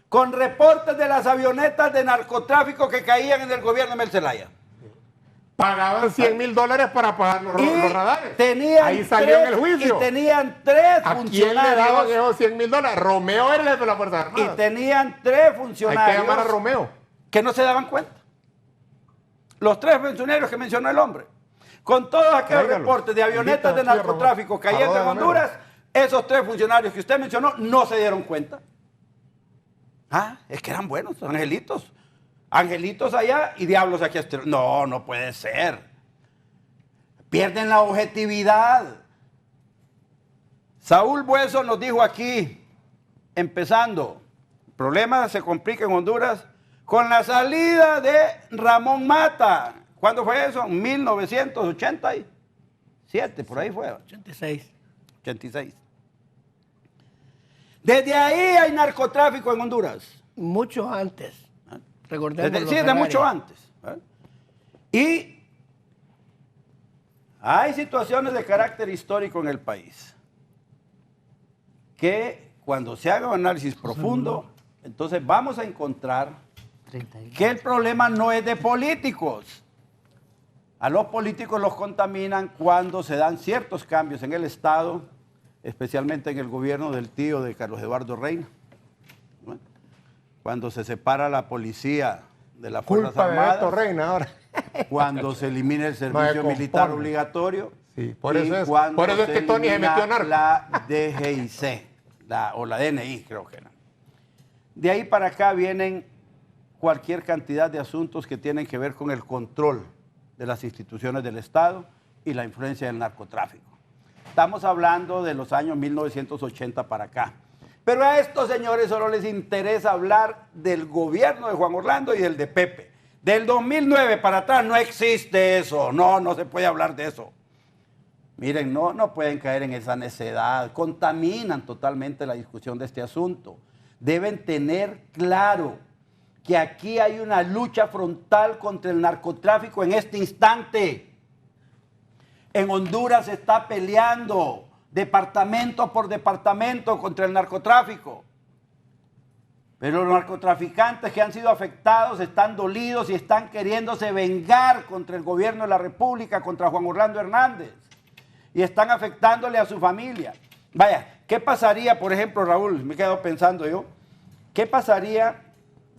con reportes de las avionetas de narcotráfico que caían en el gobierno de Mel Zelaya. Pagaban $100,000 para pagar los radares. Tenían Ahí salió en el tres- juicio. Y tenían tres ¿A quién le daban funcionarios. esos $100,000? Romeo era el jefe de la Fuerza Y Armada. tenían tres Hay que funcionarios llamar a Romeo. que no se daban cuenta. Los tres funcionarios que mencionó el hombre. Con todos aquellos Tráigalos. reportes de avionetas de Invita aquí a narcotráfico cayendo en Romeo. Honduras, esos tres funcionarios que usted mencionó no se dieron cuenta. Ah, es que eran buenos, angelitos. Angelitos allá y diablos aquí. No, no puede ser. Pierden la objetividad. Saúl Bueso nos dijo aquí, empezando, el problema se complica en Honduras con la salida de Ramón Mata. ¿Cuándo fue eso? 1987, por ahí fue. 86. 86. Desde ahí hay narcotráfico en Honduras. Mucho antes. Recordemos Sí, los de Ferrari. mucho antes. Y hay situaciones de carácter histórico en el país que cuando se haga un análisis profundo, entonces vamos a encontrar que el problema no es de políticos. A los políticos los contaminan cuando se dan ciertos cambios en el Estado, especialmente en el gobierno del tío de Carlos Eduardo Reina. ¿No? Cuando se separa la policía de las Fuerzas Culpa de Beto Armadas, Reina ahora. cuando se elimina el servicio No me militar conforme. obligatorio. Sí, por y eso es- cuando por eso es que Tony se elimina metió a narco. la DGIC, o la DNI creo que era. De ahí para acá vienen cualquier cantidad de asuntos que tienen que ver con el control de las instituciones del Estado y la influencia del narcotráfico. Estamos hablando de los años 1980 para acá. Pero a estos señores solo les interesa hablar del gobierno de Juan Orlando y del de Pepe. Del 2009 para atrás no existe eso. No se puede hablar de eso. Miren, no pueden caer en esa necedad. Contaminan totalmente la discusión de este asunto. Deben tener claro que aquí hay una lucha frontal contra el narcotráfico en este instante. En Honduras se está peleando departamento por departamento contra el narcotráfico. Pero los narcotraficantes que han sido afectados están dolidos y están queriéndose vengar contra el gobierno de la República, contra Juan Orlando Hernández. Y están afectándole a su familia. Vaya, ¿qué pasaría, por ejemplo, Raúl? Me he quedado pensando yo. ¿Qué pasaría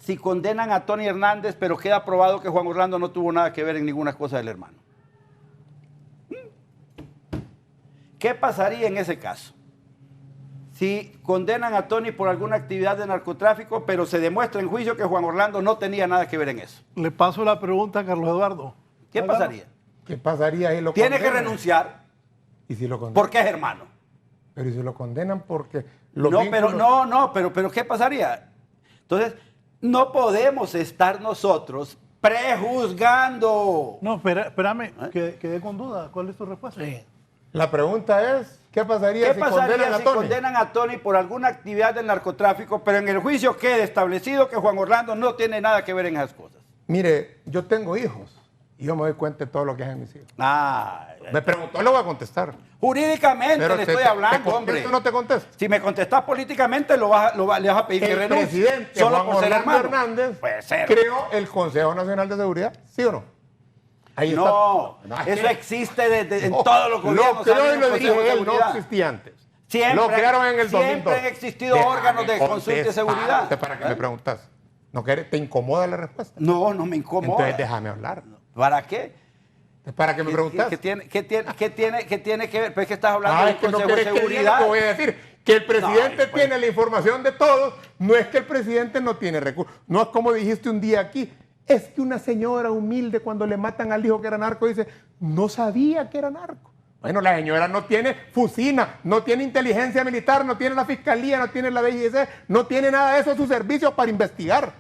si condenan a Tony Hernández, pero queda probado que Juan Orlando no tuvo nada que ver en ninguna cosa del hermano? ¿Qué pasaría en ese caso? Si condenan a Tony por alguna actividad de narcotráfico, pero se demuestra en juicio que Juan Orlando no tenía nada que ver en eso. Le paso la pregunta a Carlos Eduardo. ¿Qué Hágalo. pasaría? ¿Qué pasaría si lo Tiene que condenan? renunciar ¿Y si lo condenan? porque es hermano. Pero ¿y si lo condenan porque los No, vínculos- pero ¿qué pasaría? Entonces, no podemos estar nosotros Prejuzgando. No, espérame, quedé con duda. ¿Cuál es tu respuesta? Sí. La pregunta es, ¿qué pasaría si condenan a si Tony? condenan a Tony por alguna actividad del narcotráfico, pero en el juicio quede establecido que Juan Orlando no tiene nada que ver en esas cosas? Mire, yo tengo hijos y yo me doy cuenta de todo lo que hacen mis hijos. Ah, Me preguntó, le voy a contestar. jurídicamente Pero le estoy hablando, hombre. ¿Contesto o no te contesto? Si me contestas políticamente, le vas a pedir que El renuncie. presidente Solo Juan por ser Orlando hermano. Hernández Puede ser. creó el Consejo Nacional de Seguridad, ¿sí o no? Ahí No, está. eso existe en No, todos los gobiernos. Lo creó ¿saben? y lo El Consejo dijo de él, no Seguridad. existía antes. Siempre, lo crearon en el 2002. Siempre han existido órganos de consulta y seguridad. ¿Para qué me preguntas? ¿No quieres? ¿Te incomoda la respuesta? No, no me incomoda. Entonces déjame hablar. ¿Para qué? ¿Para qué me preguntas? ¿Qué tiene que ver? Pues es que estás hablando Es del que no Consejo de querés que diga Seguridad. lo que voy a decir. Que el presidente No, tiene la información de todos, no es que el presidente no tiene recursos. No es como dijiste un día aquí. Es que una señora humilde cuando le matan al hijo que era narco dice, no sabía que era narco. Bueno, la señora no tiene Fusina, no tiene inteligencia militar, no tiene la fiscalía, no tiene la DGC, no tiene nada de eso a su servicio para investigar.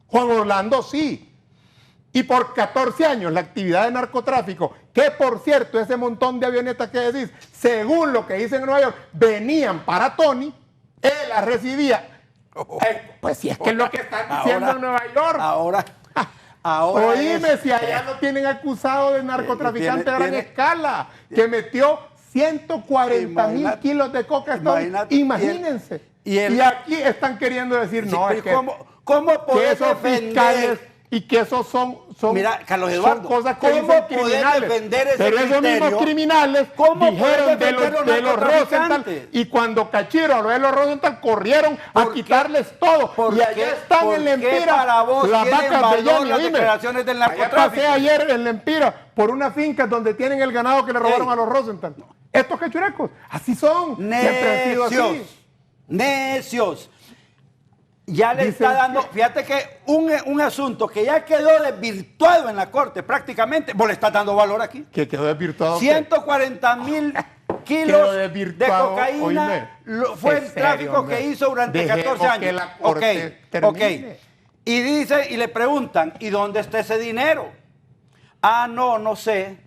Juan Orlando sí. Y por 14 años la actividad de narcotráfico, que por cierto ese montón de avionetas que decís, según lo que dicen en Nueva York, venían para Tony, él las recibía. Pues si es que es lo que están diciendo en Nueva York. Ahora Oíme, si allá lo tienen acusado de narcotraficante a gran escala, que metió 140,000 kilos de coca. Imagínense. Y aquí están queriendo decir, Sí, no, es que, ¿cómo que podés esos fiscales y que esos son Mira, Carlos Eduardo, son cosas que ¿cómo dicen podés criminales. defender ese Pero esos criterio? mismos criminales ¿Cómo dijeron podés de defender los, los de los Rosenthal, narcotraficantes? y cuando Cachiro habló de los Rosenthal corrieron a quitarles todo. Y allá están en la Empira para vos las tienen vacas de valor Yanni. las Oíme, declaraciones del allá narcotráfico? pasé ayer en la Empira por una finca donde tienen el ganado que le robaron a los Rosenthal. Estos cachurecos, así son. Siempre han sido así. Necios. Ya le Dicen está dando, fíjate que un asunto que ya quedó desvirtuado en la corte prácticamente, vos le estás dando valor aquí. Que quedó desvirtuado. 140,000 Quedó kilos de desvirtuado, cocaína oíme. fue el Es serio, tráfico hombre. que hizo durante Dejemos 14 años. que la corte termine. Y dice, y le preguntan, ¿y dónde está ese dinero? Ah, no sé.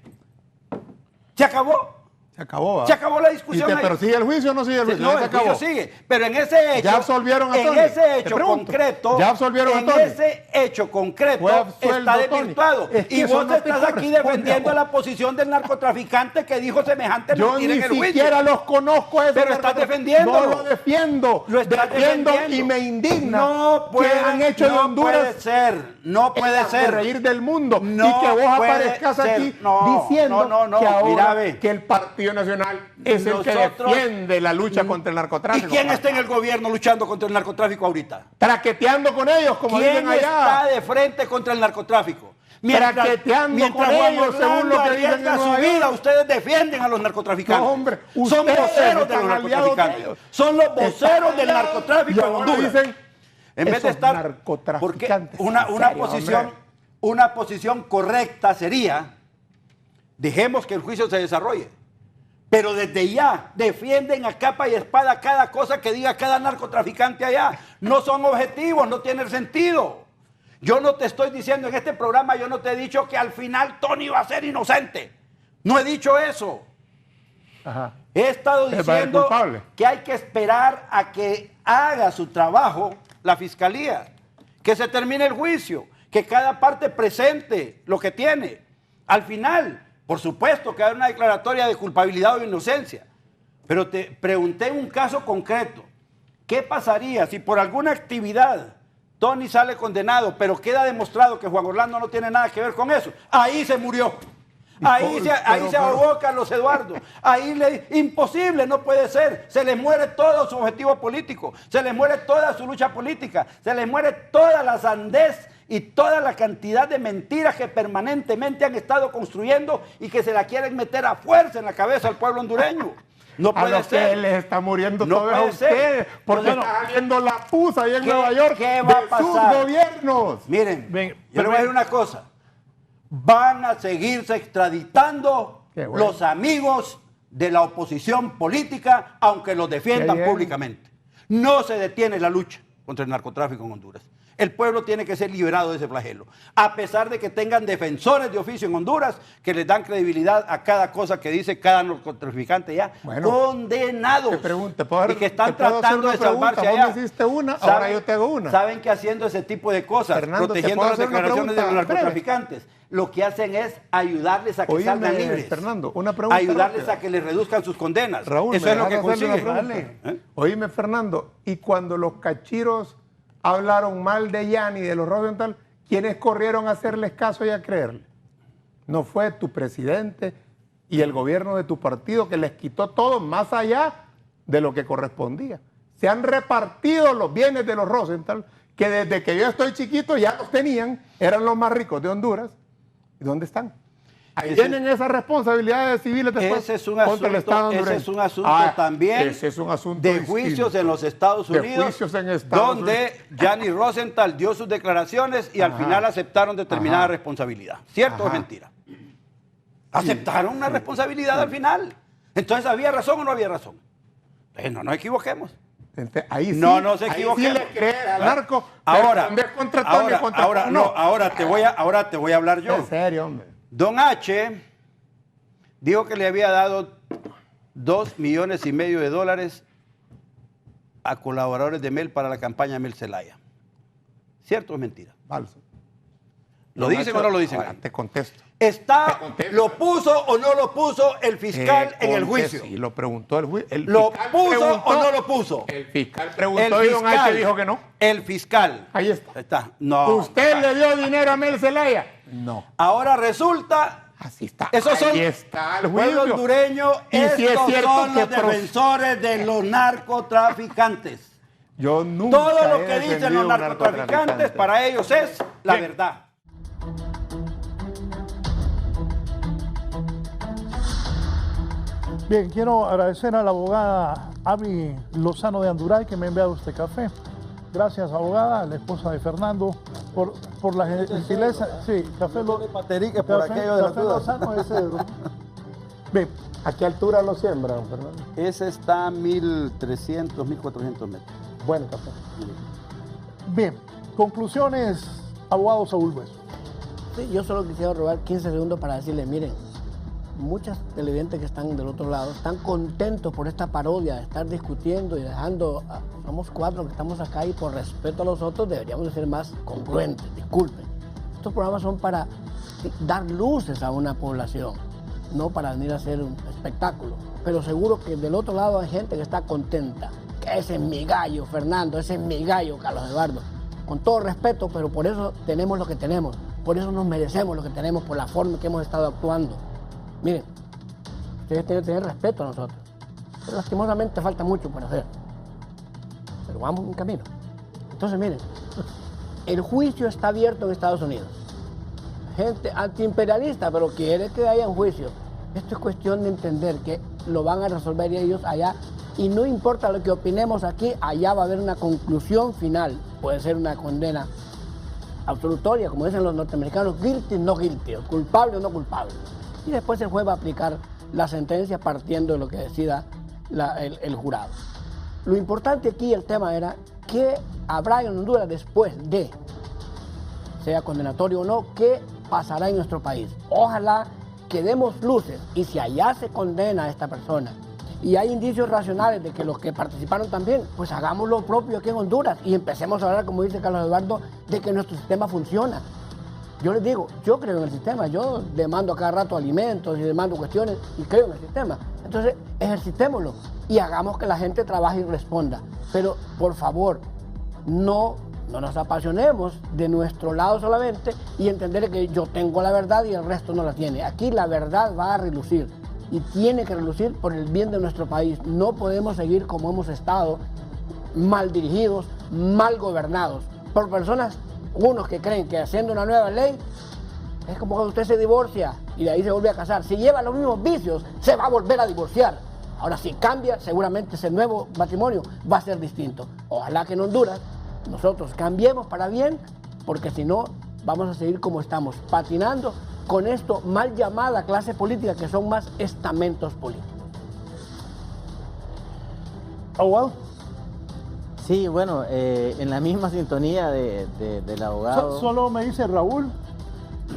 Se acabó. Se acabó, ¿va? Se acabó la discusión ahí. Pero sigue el juicio o no sigue el juicio. No, Ya se el juicio acabó. sigue. Pero en ese hecho. Ya absolvieron a Tony. En ese Te hecho pregunto, concreto. ya absolvieron a en Tony. ese hecho concreto Fue absuelto está Tony. desvirtuado. Es que Y eso vos no te estás aquí corresponde defendiendo a vos. la posición del narcotraficante que dijo semejante Yo mentira ni en el juicio. siquiera los conozco a esos Pero estás narcotraficantes. defendiéndolo. No lo defiendo. Lo estás defiendo defendiendo. y me indigna. No puede, que han hecho de no Honduras puede ser. No puede el ser. reír del mundo. No y que vos puede aparezcas ser. aquí No, diciendo no, que ahora mira, ve. que el Partido Nacional es el que Nosotros- defiende la lucha contra el ¿Y narcotráfico. quién está en el gobierno luchando contra el narcotráfico ahorita? Traqueteando con ellos, como ¿Quién dicen allá. está de frente contra el narcotráfico? Traqueteando con Juan ellos, según Orlando lo que dicen en arriesga Nueva su vida, York. ustedes defienden a los narcotraficantes. No, hombre, son ustedes voceros de los están aliados de narcotraficantes. ellos. Son los voceros Están del aliados, narcotráfico y en ahora Honduras. dicen, En vez de esos estar narcotraficantes, porque en serio, hombre. una posición correcta sería dejemos que el juicio se desarrolle. Pero desde ya defienden a capa y espada cada cosa que diga cada narcotraficante allá. No son objetivos, no tienen sentido. Yo no te estoy diciendo en este programa, yo no te he dicho que al final Tony va a ser inocente. No he dicho eso. Ajá. He estado Es para el diciendo culpable. que hay que esperar a que haga su trabajo la fiscalía, que se termine el juicio, que cada parte presente lo que tiene. Al final, por supuesto que hay una declaratoria de culpabilidad o inocencia, pero te pregunté en un caso concreto, ¿qué pasaría si por alguna actividad Tony sale condenado, pero queda demostrado que Juan Orlando no tiene nada que ver con eso? Ahí se murió. Ahí se ahogó Carlos Eduardo. Imposible, no puede ser. Se le muere todo su objetivo político. Se le muere toda su lucha política. Se le muere toda la sandez y toda la cantidad de mentiras que permanentemente han estado construyendo y que se la quieren meter a fuerza en la cabeza al pueblo hondureño. No A puede los que ser. les está muriendo No todo a puede ser. ustedes, porque Entonces, están haciendo la pusa ahí en ¿Qué- Nueva York qué va a de pasar? sus gobiernos. Miren, Ven, yo le pero voy a ven. decir una cosa. Van a seguirse extraditando Qué bueno. los amigos de la oposición política, aunque los defiendan Qué bien. públicamente. No se detiene la lucha contra el narcotráfico en Honduras. El pueblo tiene que ser liberado de ese flagelo. A pesar de que tengan defensores de oficio en Honduras que les dan credibilidad a cada cosa que dice cada narcotraficante ya, condenados. Te pregunto, y que están tratando de salvarse allá. Vos me hiciste una, ahora yo te hago una. Saben que haciendo ese tipo de cosas, Fernando, protegiendo las declaraciones de los breve. narcotraficantes, lo que hacen es ayudarles a que salgan libres. Fernando, una pregunta ayudarles rápida. a que les reduzcan sus condenas. Raúl, eso es lo que consiguen. Oíme, Fernando, y cuando los cachiros hablaron mal de Yanni y de los Rosenthal, ¿quiénes corrieron a hacerles caso y a creerle? No fue tu presidente y el gobierno de tu partido que les quitó todo más allá de lo que correspondía. Se han repartido los bienes de los Rosenthal, que desde que yo estoy chiquito ya los tenían, eran los más ricos de Honduras. ¿Y dónde están? Ahí tienen esas responsabilidades civiles después ese es un contra el Estado hondureño. Ese es un asunto también ese es un asunto de distinto. juicios en los Estados De Unidos, juicios en Estados donde Yanni Rosenthal dio sus declaraciones y al final aceptaron determinada responsabilidad. ¿Cierto o es mentira? Aceptaron una responsabilidad al final. Entonces, ¿había razón o no había razón? Entonces, no nos equivoquemos. Ahí sí, no nos equivoquemos. Ahí sí le crees al narco. Ahora, ahora te voy a hablar yo. En serio, hombre. Don H. dijo que le había dado $2,5 millones a colaboradores de Mel para la campaña Mel Zelaya. ¿Cierto o es mentira? Falso. ¿Lo dicen o no lo dicen? Ahora, te contesto. ¿Lo puso o no lo puso el fiscal en el juicio? Sí, lo preguntó el juicio. ¿Lo puso o no lo puso? El fiscal preguntó y don H dijo que no. El fiscal. Ahí está. No. ¿Usted le dio dinero a Mel Zelaya? No. Ahora resulta. Así está. Esos son. Ahí está el pueblo juicio. hondureño. Y si es cierto son los que defensores de los narcotraficantes. Yo nunca Todo lo he que dicen defendido los un narcotraficantes para ellos es la verdad. Bien, quiero agradecer a la abogada Avi Lozano de Anduray que me ha enviado este café. Gracias, abogada, la esposa de Fernando, por la gentileza. Sí, café Lozano es cedro. Bien, ¿a qué altura lo siembran, Fernando? Ese está a 1.300, 1.400 metros. Buen café. Bien, conclusiones, abogado Saúl Hueso. Sí, yo solo quisiera robar 15 segundos para decirle, miren, muchas televidentes que están del otro lado están contentos por esta parodia de estar discutiendo y dejando, somos 4 que estamos acá y por respeto a los otros deberíamos de ser más congruentes, disculpen. Estos programas son para dar luces a una población, no para venir a hacer un espectáculo. Pero seguro que del otro lado hay gente que está contenta, que ese es mi gallo, Fernando, ese es mi gallo, Carlos Eduardo. Con todo respeto, pero por eso tenemos lo que tenemos, por eso nos merecemos lo que tenemos, por la forma que hemos estado actuando. Miren, ustedes tienen que tener respeto a nosotros. Pero lastimosamente falta mucho por hacer. Pero vamos en camino. Entonces, miren, el juicio está abierto en Estados Unidos. Gente antiimperialista, pero quiere que haya un juicio. Esto es cuestión de entender que lo van a resolver ellos allá. Y no importa lo que opinemos aquí, allá va a haber una conclusión final. Puede ser una condena absolutoria, como dicen los norteamericanos, guilty, no guilty, culpable o no culpable. Y después el juez va a aplicar la sentencia partiendo de lo que decida el jurado. Lo importante aquí, el tema era qué habrá en Honduras después de, sea condenatorio o no, qué pasará en nuestro país. Ojalá que demos luces y si allá se condena a esta persona y hay indicios racionales de que los que participaron también, pues hagamos lo propio aquí en Honduras y empecemos a hablar, como dice Carlos Eduardo, de que nuestro sistema funciona. Yo les digo, yo creo en el sistema, yo demando a cada rato alimentos y demando cuestiones y creo en el sistema. Entonces, ejercitémoslo y hagamos que la gente trabaje y responda. Pero, por favor, no nos apasionemos de nuestro lado solamente y entender que yo tengo la verdad y el resto no la tiene. Aquí la verdad va a relucir y tiene que relucir por el bien de nuestro país. No podemos seguir como hemos estado, mal dirigidos, mal gobernados, por personas. Unos que creen que haciendo una nueva ley es como cuando usted se divorcia y de ahí se vuelve a casar. Si lleva los mismos vicios, se va a volver a divorciar. Ahora, si cambia, seguramente ese nuevo matrimonio va a ser distinto. Ojalá que en Honduras nosotros cambiemos para bien, porque si no, vamos a seguir como estamos, patinando con esto mal llamada clase política, que son más estamentos políticos. Abogado. Sí, bueno, en la misma sintonía del abogado. Solo me dice Raúl,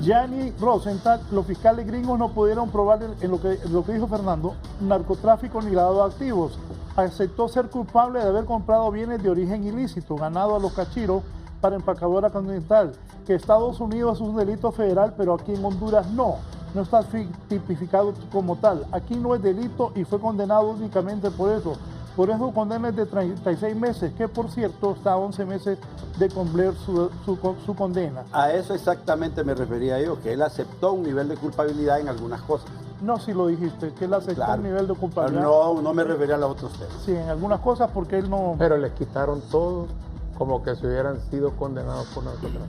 Gianni Rosenthal, los fiscales gringos no pudieron probar en lo que dijo Fernando, narcotráfico ni lavado de activos. Aceptó ser culpable de haber comprado bienes de origen ilícito, ganado a los cachiros para empacadora continental, que Estados Unidos es un delito federal, pero aquí en Honduras no está tipificado como tal. Aquí no es delito y fue condenado únicamente por eso. Por eso condena es de 36 meses, que por cierto está a 11 meses de cumplir su condena. A eso exactamente me refería yo, que él aceptó un nivel de culpabilidad en algunas cosas. No, si lo dijiste, que él aceptó un nivel de culpabilidad. No me refería a los otros temas. Sí, en algunas cosas porque él no... Pero les quitaron todos como que se hubieran sido condenados por narcotráfico.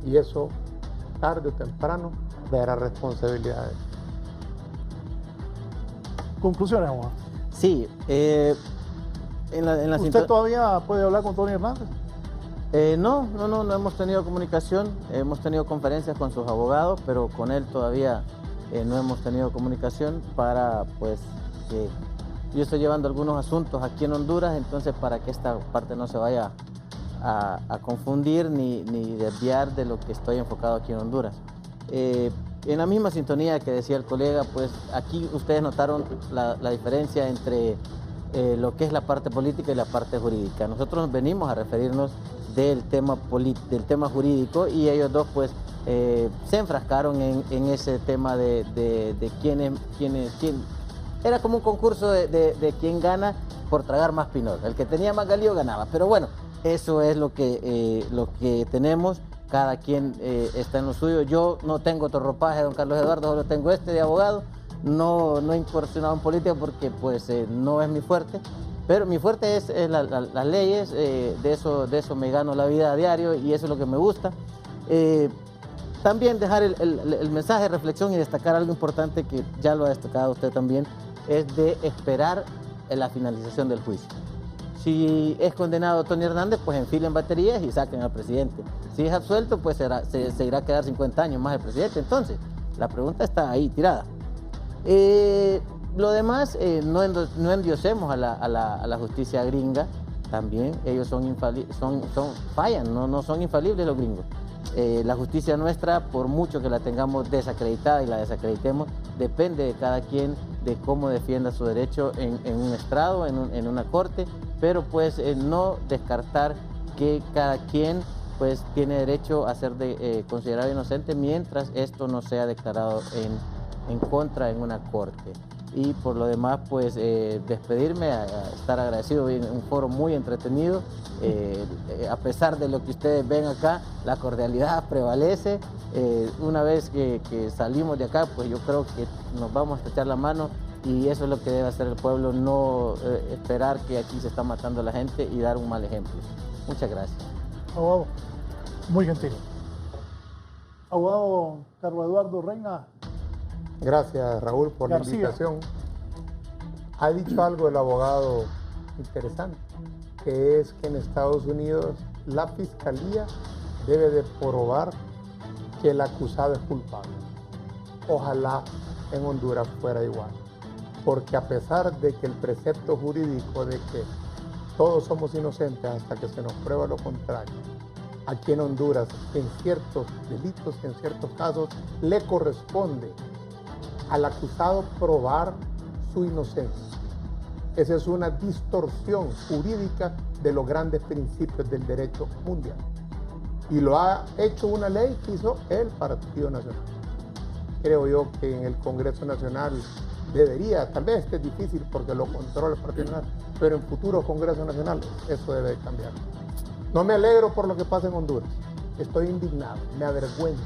Y eso, tarde o temprano, traerá responsabilidades. Conclusiones, Juan. Sí, ¿Usted todavía puede hablar con Tony Hernández? No hemos tenido comunicación, hemos tenido conferencias con sus abogados, pero con él todavía no hemos tenido comunicación para, pues, que yo estoy llevando algunos asuntos aquí en Honduras, entonces para que esta parte no se vaya a confundir ni desviar de lo que estoy enfocado aquí en Honduras. En la misma sintonía que decía el colega, pues aquí ustedes notaron la diferencia entre lo que es la parte política y la parte jurídica. Nosotros venimos a referirnos del tema jurídico y ellos dos pues se enfrascaron en ese tema de quién. Era como un concurso de quién gana por tragar más pinol. El que tenía más galillo ganaba. Pero bueno, eso es lo que tenemos. Cada quien está en lo suyo. Yo no tengo otro ropaje, don Carlos Eduardo, solo tengo este de abogado. No he incursionado en política porque pues no es mi fuerte. Pero mi fuerte es las leyes, de eso me gano la vida a diario y eso es lo que me gusta. También dejar el mensaje de reflexión y destacar algo importante que ya lo ha destacado usted también, es de esperar la finalización del juicio. Si es condenado Tony Hernández, pues enfilen baterías y saquen al presidente. Si es absuelto, pues se irá a quedar 50 años más el presidente. Entonces, la pregunta está ahí tirada. Lo demás, no endiosemos a la justicia gringa. También ellos fallan, no son infalibles los gringos. La justicia nuestra, por mucho que la tengamos desacreditada y la desacreditemos, depende de cada quien, de cómo defienda su derecho en un estrado, en una corte, pero pues no descartar que cada quien pues tiene derecho a ser considerado inocente mientras esto no sea declarado en contra en una corte. Y por lo demás, pues despedirme, a estar agradecido, en un foro muy entretenido. A pesar de lo que ustedes ven acá, la cordialidad prevalece. Una vez que salimos de acá, pues yo creo que nos vamos a estrechar la mano y eso es lo que debe hacer el pueblo, no esperar que aquí se está matando a la gente y dar un mal ejemplo. Muchas gracias. Abogado, muy gentil. Abogado Carlos Eduardo Reina. Gracias, Raúl, por García. la invitación. Ha dicho algo el abogado interesante, que es que en Estados Unidos la fiscalía debe de probar que el acusado es culpable. Ojalá en Honduras fuera igual, porque a pesar de que el precepto jurídico de que todos somos inocentes hasta que se nos prueba lo contrario, aquí en Honduras en ciertos delitos, en ciertos casos, le corresponde al acusado probar su inocencia. Esa es una distorsión jurídica de los grandes principios del derecho mundial. Y lo ha hecho una ley que hizo el Partido Nacional. Creo yo que en el Congreso Nacional debería, tal vez esté difícil porque lo controla el Partido Nacional, pero en futuros Congresos Nacionales eso debe cambiar. No me alegro por lo que pasa en Honduras. Estoy indignado, me avergüenzo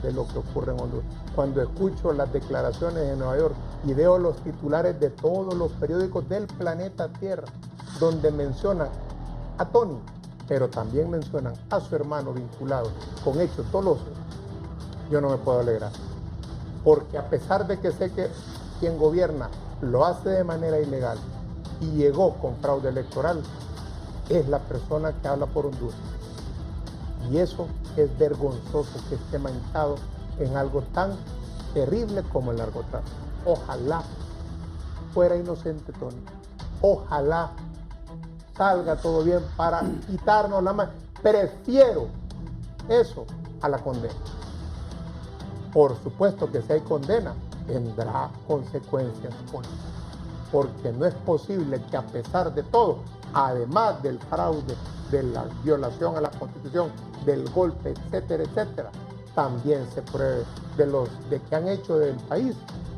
de lo que ocurre en Honduras. Cuando escucho las declaraciones en Nueva York y veo los titulares de todos los periódicos del planeta Tierra, donde mencionan a Tony, pero también mencionan a su hermano vinculado con hechos dolosos, yo no me puedo alegrar. Porque a pesar de que sé que quien gobierna lo hace de manera ilegal y llegó con fraude electoral, es la persona que habla por Honduras. Y eso es vergonzoso que esté manchado en algo tan terrible como el narcotráfico. Ojalá fuera inocente Tony. ojalá salga todo bien para quitarnos la mano. Prefiero eso a la condena. Por supuesto que si hay condena, tendrá consecuencias políticas. Porque no es posible que a pesar de todo, además del fraude, de la violación a la Constitución, del golpe, etcétera, etcétera, también se pruebe de que han hecho del país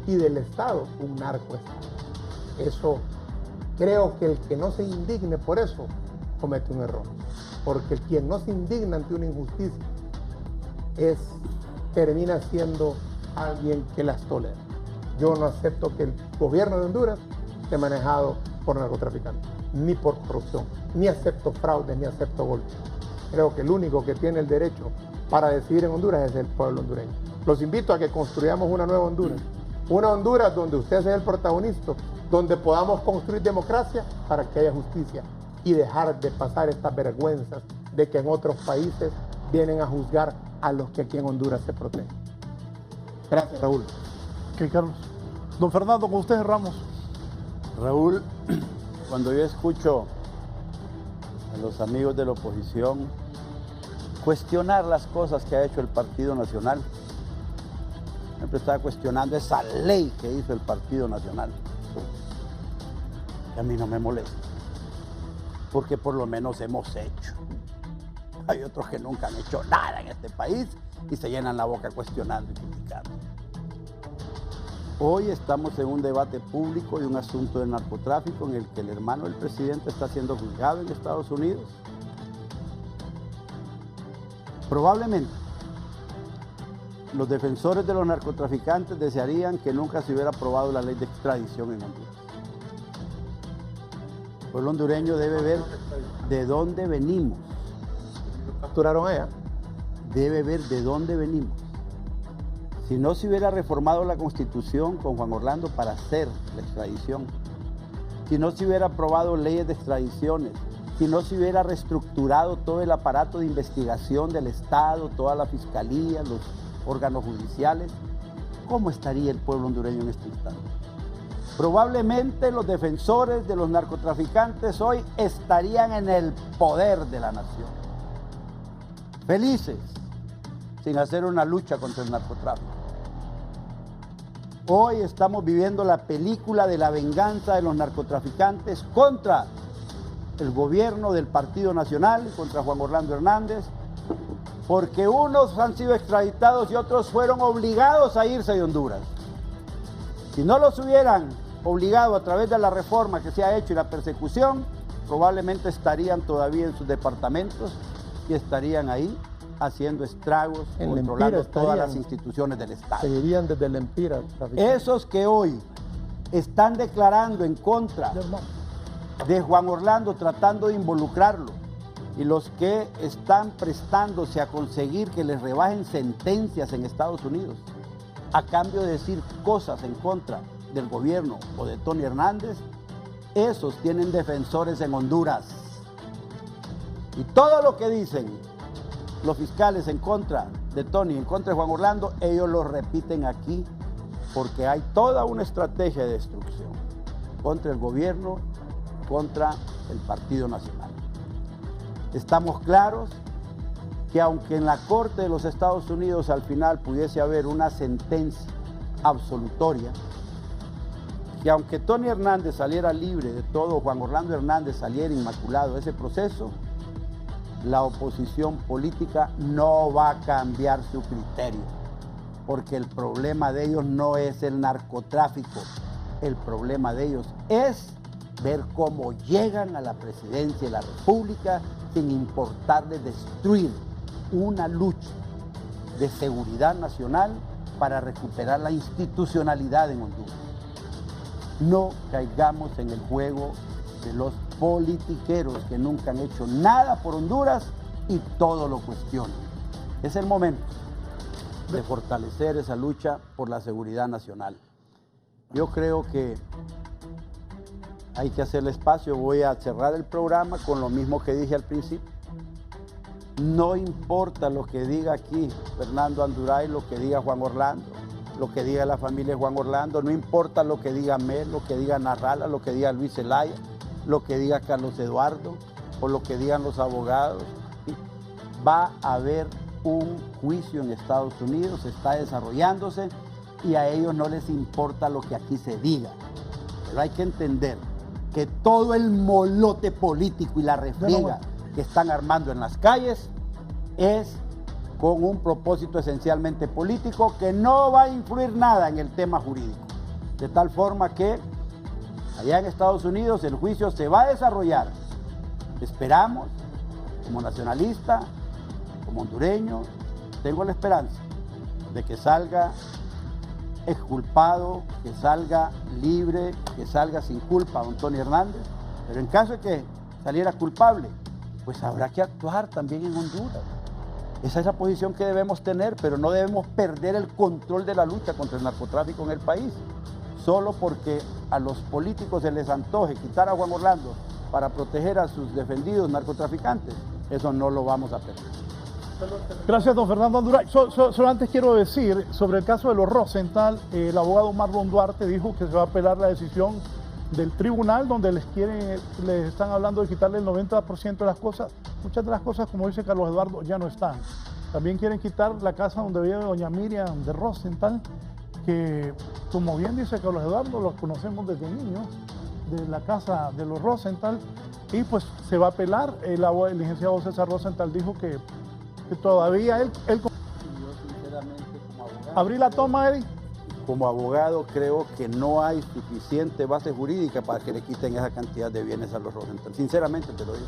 y del Estado un narcoestado. Eso, creo que el que no se indigne por eso comete un error. Porque quien no se indigna ante una injusticia termina siendo alguien que las tolera. Yo no acepto que el gobierno de Honduras esté manejado por narcotraficantes, ni por corrupción, ni acepto fraude, ni acepto golpes. Creo que el único que tiene el derecho para decidir en Honduras es el pueblo hondureño. Los invito a que construyamos una nueva Honduras, una Honduras donde usted sea el protagonista, donde podamos construir democracia para que haya justicia y dejar de pasar estas vergüenzas de que en otros países vienen a juzgar a los que aquí en Honduras se protegen. Gracias, Raúl. Ok, Carlos. Don Fernando, con usted cerramos. Raúl, cuando yo escucho a los amigos de la oposición cuestionar las cosas que ha hecho el Partido Nacional, siempre estaba cuestionando esa ley que hizo el Partido Nacional, que a mí no me molesta, porque por lo menos hemos hecho. Hay otros que nunca han hecho nada en este país y se llenan la boca cuestionando y criticando. Hoy estamos en un debate público de un asunto de narcotráfico en el que el hermano del presidente está siendo juzgado en Estados Unidos. Probablemente los defensores de los narcotraficantes desearían que nunca se hubiera aprobado la ley de extradición en Honduras. El pueblo hondureño debe ver de dónde venimos. ¿Capturaron a ella? Debe ver de dónde venimos. Si no se hubiera reformado la Constitución con Juan Orlando para hacer la extradición, si no se hubiera aprobado leyes de extradiciones, si no se hubiera reestructurado todo el aparato de investigación del Estado, toda la Fiscalía, los órganos judiciales, ¿cómo estaría el pueblo hondureño en este instante? Probablemente los defensores de los narcotraficantes hoy estarían en el poder de la nación, felices, sin hacer una lucha contra el narcotráfico. Hoy estamos viviendo la película de la venganza de los narcotraficantes contra el gobierno del Partido Nacional, contra Juan Orlando Hernández, porque unos han sido extraditados y otros fueron obligados a irse de Honduras. Si no los hubieran obligado a través de la reforma que se ha hecho y la persecución, probablemente estarían todavía en sus departamentos y estarían ahí haciendo estragos, controlando todas las instituciones del Estado. Seguirían desde el Empira. Esos que hoy están declarando en contra de Juan Orlando, tratando de involucrarlo, y los que están prestándose a conseguir que les rebajen sentencias en Estados Unidos, a cambio de decir cosas en contra del gobierno o de Tony Hernández, esos tienen defensores en Honduras. Y todo lo que dicen los fiscales en contra de Tony, en contra de Juan Orlando, ellos lo repiten aquí, porque hay toda una estrategia de destrucción contra el gobierno, contra el Partido Nacional. Estamos claros que aunque en la Corte de los Estados Unidos al final pudiese haber una sentencia absolutoria, que aunque Tony Hernández saliera libre de todo, Juan Orlando Hernández saliera inmaculado de ese proceso, la oposición política no va a cambiar su criterio, porque el problema de ellos no es el narcotráfico, el problema de ellos es ver cómo llegan a la presidencia de la República sin importarles destruir una lucha de seguridad nacional para recuperar la institucionalidad en Honduras. No caigamos en el juego de los politiqueros que nunca han hecho nada por Honduras y todo lo cuestionan. Es el momento de fortalecer esa lucha por la seguridad nacional. Yo creo que hay que hacerle espacio. Voy a cerrar el programa con lo mismo que dije al principio. No importa lo que diga aquí Fernando Anduray, lo que diga Juan Orlando, lo que diga la familia de Juan Orlando, no importa lo que diga Mel, lo que diga Narrala, lo que diga Luis Zelaya, lo que diga Carlos Eduardo o lo que digan los abogados. Va a haber un juicio en Estados Unidos, está desarrollándose y a ellos no les importa lo que aquí se diga. Pero hay que entender que todo el molote político y la refriega que están armando en las calles es con un propósito esencialmente político que no va a influir nada en el tema jurídico. De tal forma que allá en Estados Unidos el juicio se va a desarrollar. Esperamos, como nacionalista, como hondureño, tengo la esperanza de que salga exculpado, que salga libre, que salga sin culpa don Tony Hernández, pero en caso de que saliera culpable, pues habrá que actuar también en Honduras. Esa es la posición que debemos tener, pero no debemos perder el control de la lucha contra el narcotráfico en el país, solo porque a los políticos se les antoje quitar a Juan Orlando para proteger a sus defendidos narcotraficantes. Eso no lo vamos a perder. Gracias, don Fernando Anduray. Solo antes quiero decir, sobre el caso de los Rosenthal, el abogado Marlon Duarte dijo que se va a apelar la decisión del tribunal, donde les están hablando de quitarle el 90% de las cosas. Muchas de las cosas, como dice Carlos Eduardo, ya no están. También quieren quitar la casa donde vive doña Miriam de Rosenthal, que, como bien dice Carlos Eduardo, los conocemos desde niños, de la casa de los Rosenthal, y pues se va a apelar. El licenciado César Rosenthal dijo que todavía él Yo sinceramente como abogado... ¿Abrí la toma, Eddie? Como abogado creo que no hay suficiente base jurídica para que le quiten esa cantidad de bienes a los Rosenthal. Sinceramente te lo digo.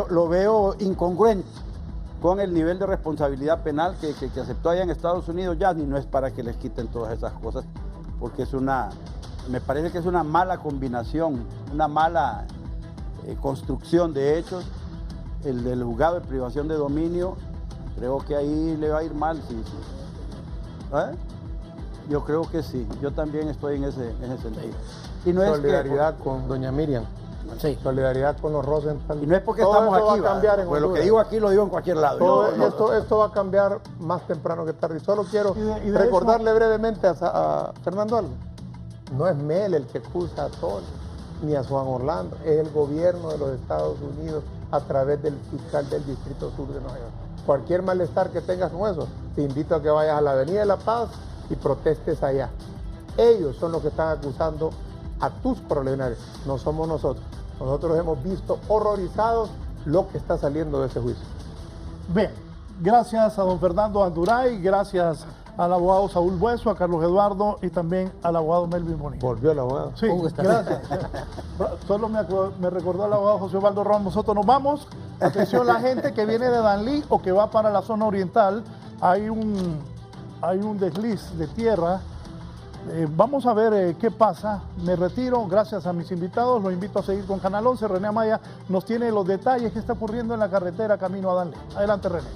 Lo veo incongruente con el nivel de responsabilidad penal que aceptó allá en Estados Unidos ya, ni no es para que les quiten todas esas cosas, porque me parece que es una mala combinación, una mala construcción de hechos. El del juzgado de privación de dominio, creo que ahí le va a ir mal, sí. ¿Eh? Yo creo que sí, yo también estoy en ese sentido. Y no solidaridad con doña Miriam, sí. Solidaridad con los Rosenthal. Y no es porque todo estamos esto aquí, va a cambiar en pues lo que Honduras. digo aquí lo digo en cualquier lado. Esto va a cambiar más temprano que tarde. Y solo quiero y de recordarle brevemente a Fernando algo. No es Mel el que acusa a Tony, ni a Juan Orlando, es el gobierno de los Estados Unidos a través del fiscal del Distrito Sur de Nueva York. Cualquier malestar que tengas con eso, te invito a que vayas a la Avenida de la Paz y protestes allá. Ellos son los que están acusando a tus correligionarios, no somos nosotros. Nosotros hemos visto horrorizados lo que está saliendo de ese juicio. Bien, gracias a don Fernando Anduray, gracias al abogado Saúl Bueso, a Carlos Eduardo y también al abogado Melvin Bonilla. Volvió el abogado. Sí, gracias. Solo me recordó el abogado José Osvaldo Ramos. Nosotros nos vamos. Atención la gente que viene de Danlí o que va para la zona oriental. Hay un desliz de tierra. Vamos a ver qué pasa. Me retiro. Gracias a mis invitados. Los invito a seguir con Canal 11. René Amaya nos tiene los detalles que está ocurriendo en la carretera camino a Danlí. Adelante, René.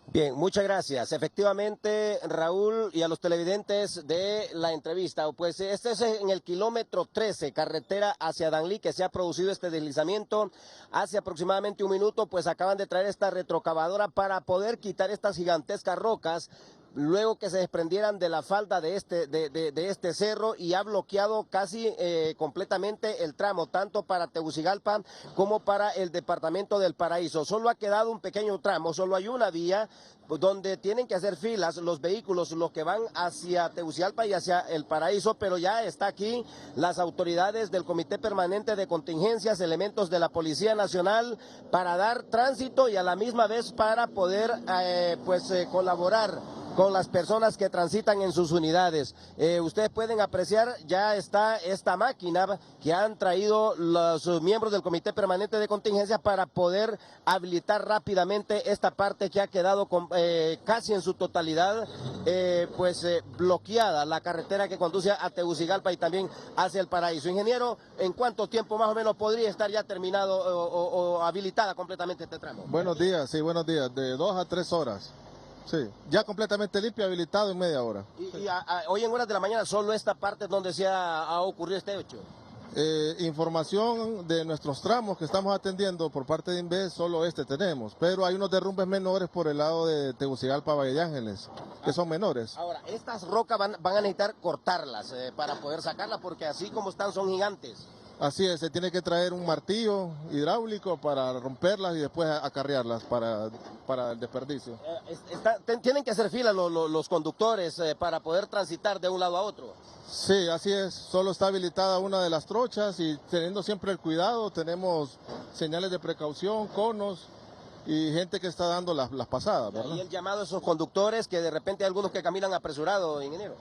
Bien, muchas gracias. Efectivamente, Raúl, y a los televidentes de la entrevista, pues este es en el kilómetro 13, carretera hacia Danlí, que se ha producido este deslizamiento. Hace aproximadamente un minuto, pues acaban de traer esta retrocavadora para poder quitar estas gigantescas rocas, luego que se desprendieran de la falda de este cerro, y ha bloqueado casi completamente el tramo, tanto para Tegucigalpa como para el departamento del Paraíso. Solo ha quedado un pequeño tramo, solo hay una vía donde tienen que hacer filas los vehículos, los que van hacia Tegucigalpa y hacia el Paraíso, pero ya está aquí las autoridades del Comité Permanente de Contingencias, elementos de la Policía Nacional, para dar tránsito y a la misma vez para poder colaborar con las personas que transitan en sus unidades. Ustedes pueden apreciar, ya está esta máquina que han traído los miembros del Comité Permanente de Contingencia para poder habilitar rápidamente esta parte que ha quedado casi en su totalidad bloqueada, la carretera que conduce a Tegucigalpa y también hacia el Paraíso. Ingeniero, ¿en cuánto tiempo más o menos podría estar ya terminado o habilitada completamente este tramo? Buenos días, sí, buenos días, de 2 a 3 horas. Sí, ya completamente limpio, habilitado en media hora. Y hoy en horas de la mañana solo esta parte donde se ha ocurrido este hecho. Información de nuestros tramos que estamos atendiendo por parte de Inves, solo tenemos, pero hay unos derrumbes menores por el lado de Tegucigalpa, Valle de Ángeles, que son menores. Ahora, estas rocas van a necesitar cortarlas para poder sacarlas, porque así como están son gigantes. Así es, se tiene que traer un martillo hidráulico para romperlas y después acarrearlas para el desperdicio. Tienen que hacer fila los conductores para poder transitar de un lado a otro. Sí, así es, solo está habilitada una de las trochas y teniendo siempre el cuidado, tenemos señales de precaución, conos y gente que está dando las pasadas, ¿verdad? Y el llamado a esos conductores, que de repente hay algunos que caminan apresurados, ingeniero.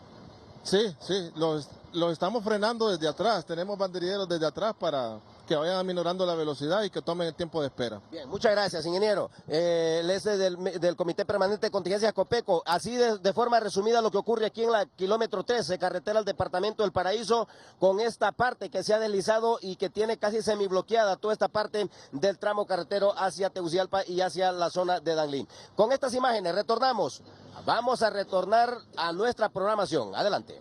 Sí, los estamos frenando desde atrás, tenemos banderilleros desde atrás para que vayan aminorando la velocidad y que tomen el tiempo de espera. Bien, muchas gracias, ingeniero. Él es del Comité Permanente de Contingencias Copeco. Así de forma resumida lo que ocurre aquí en la kilómetro 13, carretera al departamento del Paraíso, con esta parte que se ha deslizado y que tiene casi semibloqueada toda esta parte del tramo carretero hacia Tegucigalpa y hacia la zona de Danlí. Con estas imágenes retornamos. Vamos a retornar a nuestra programación. Adelante.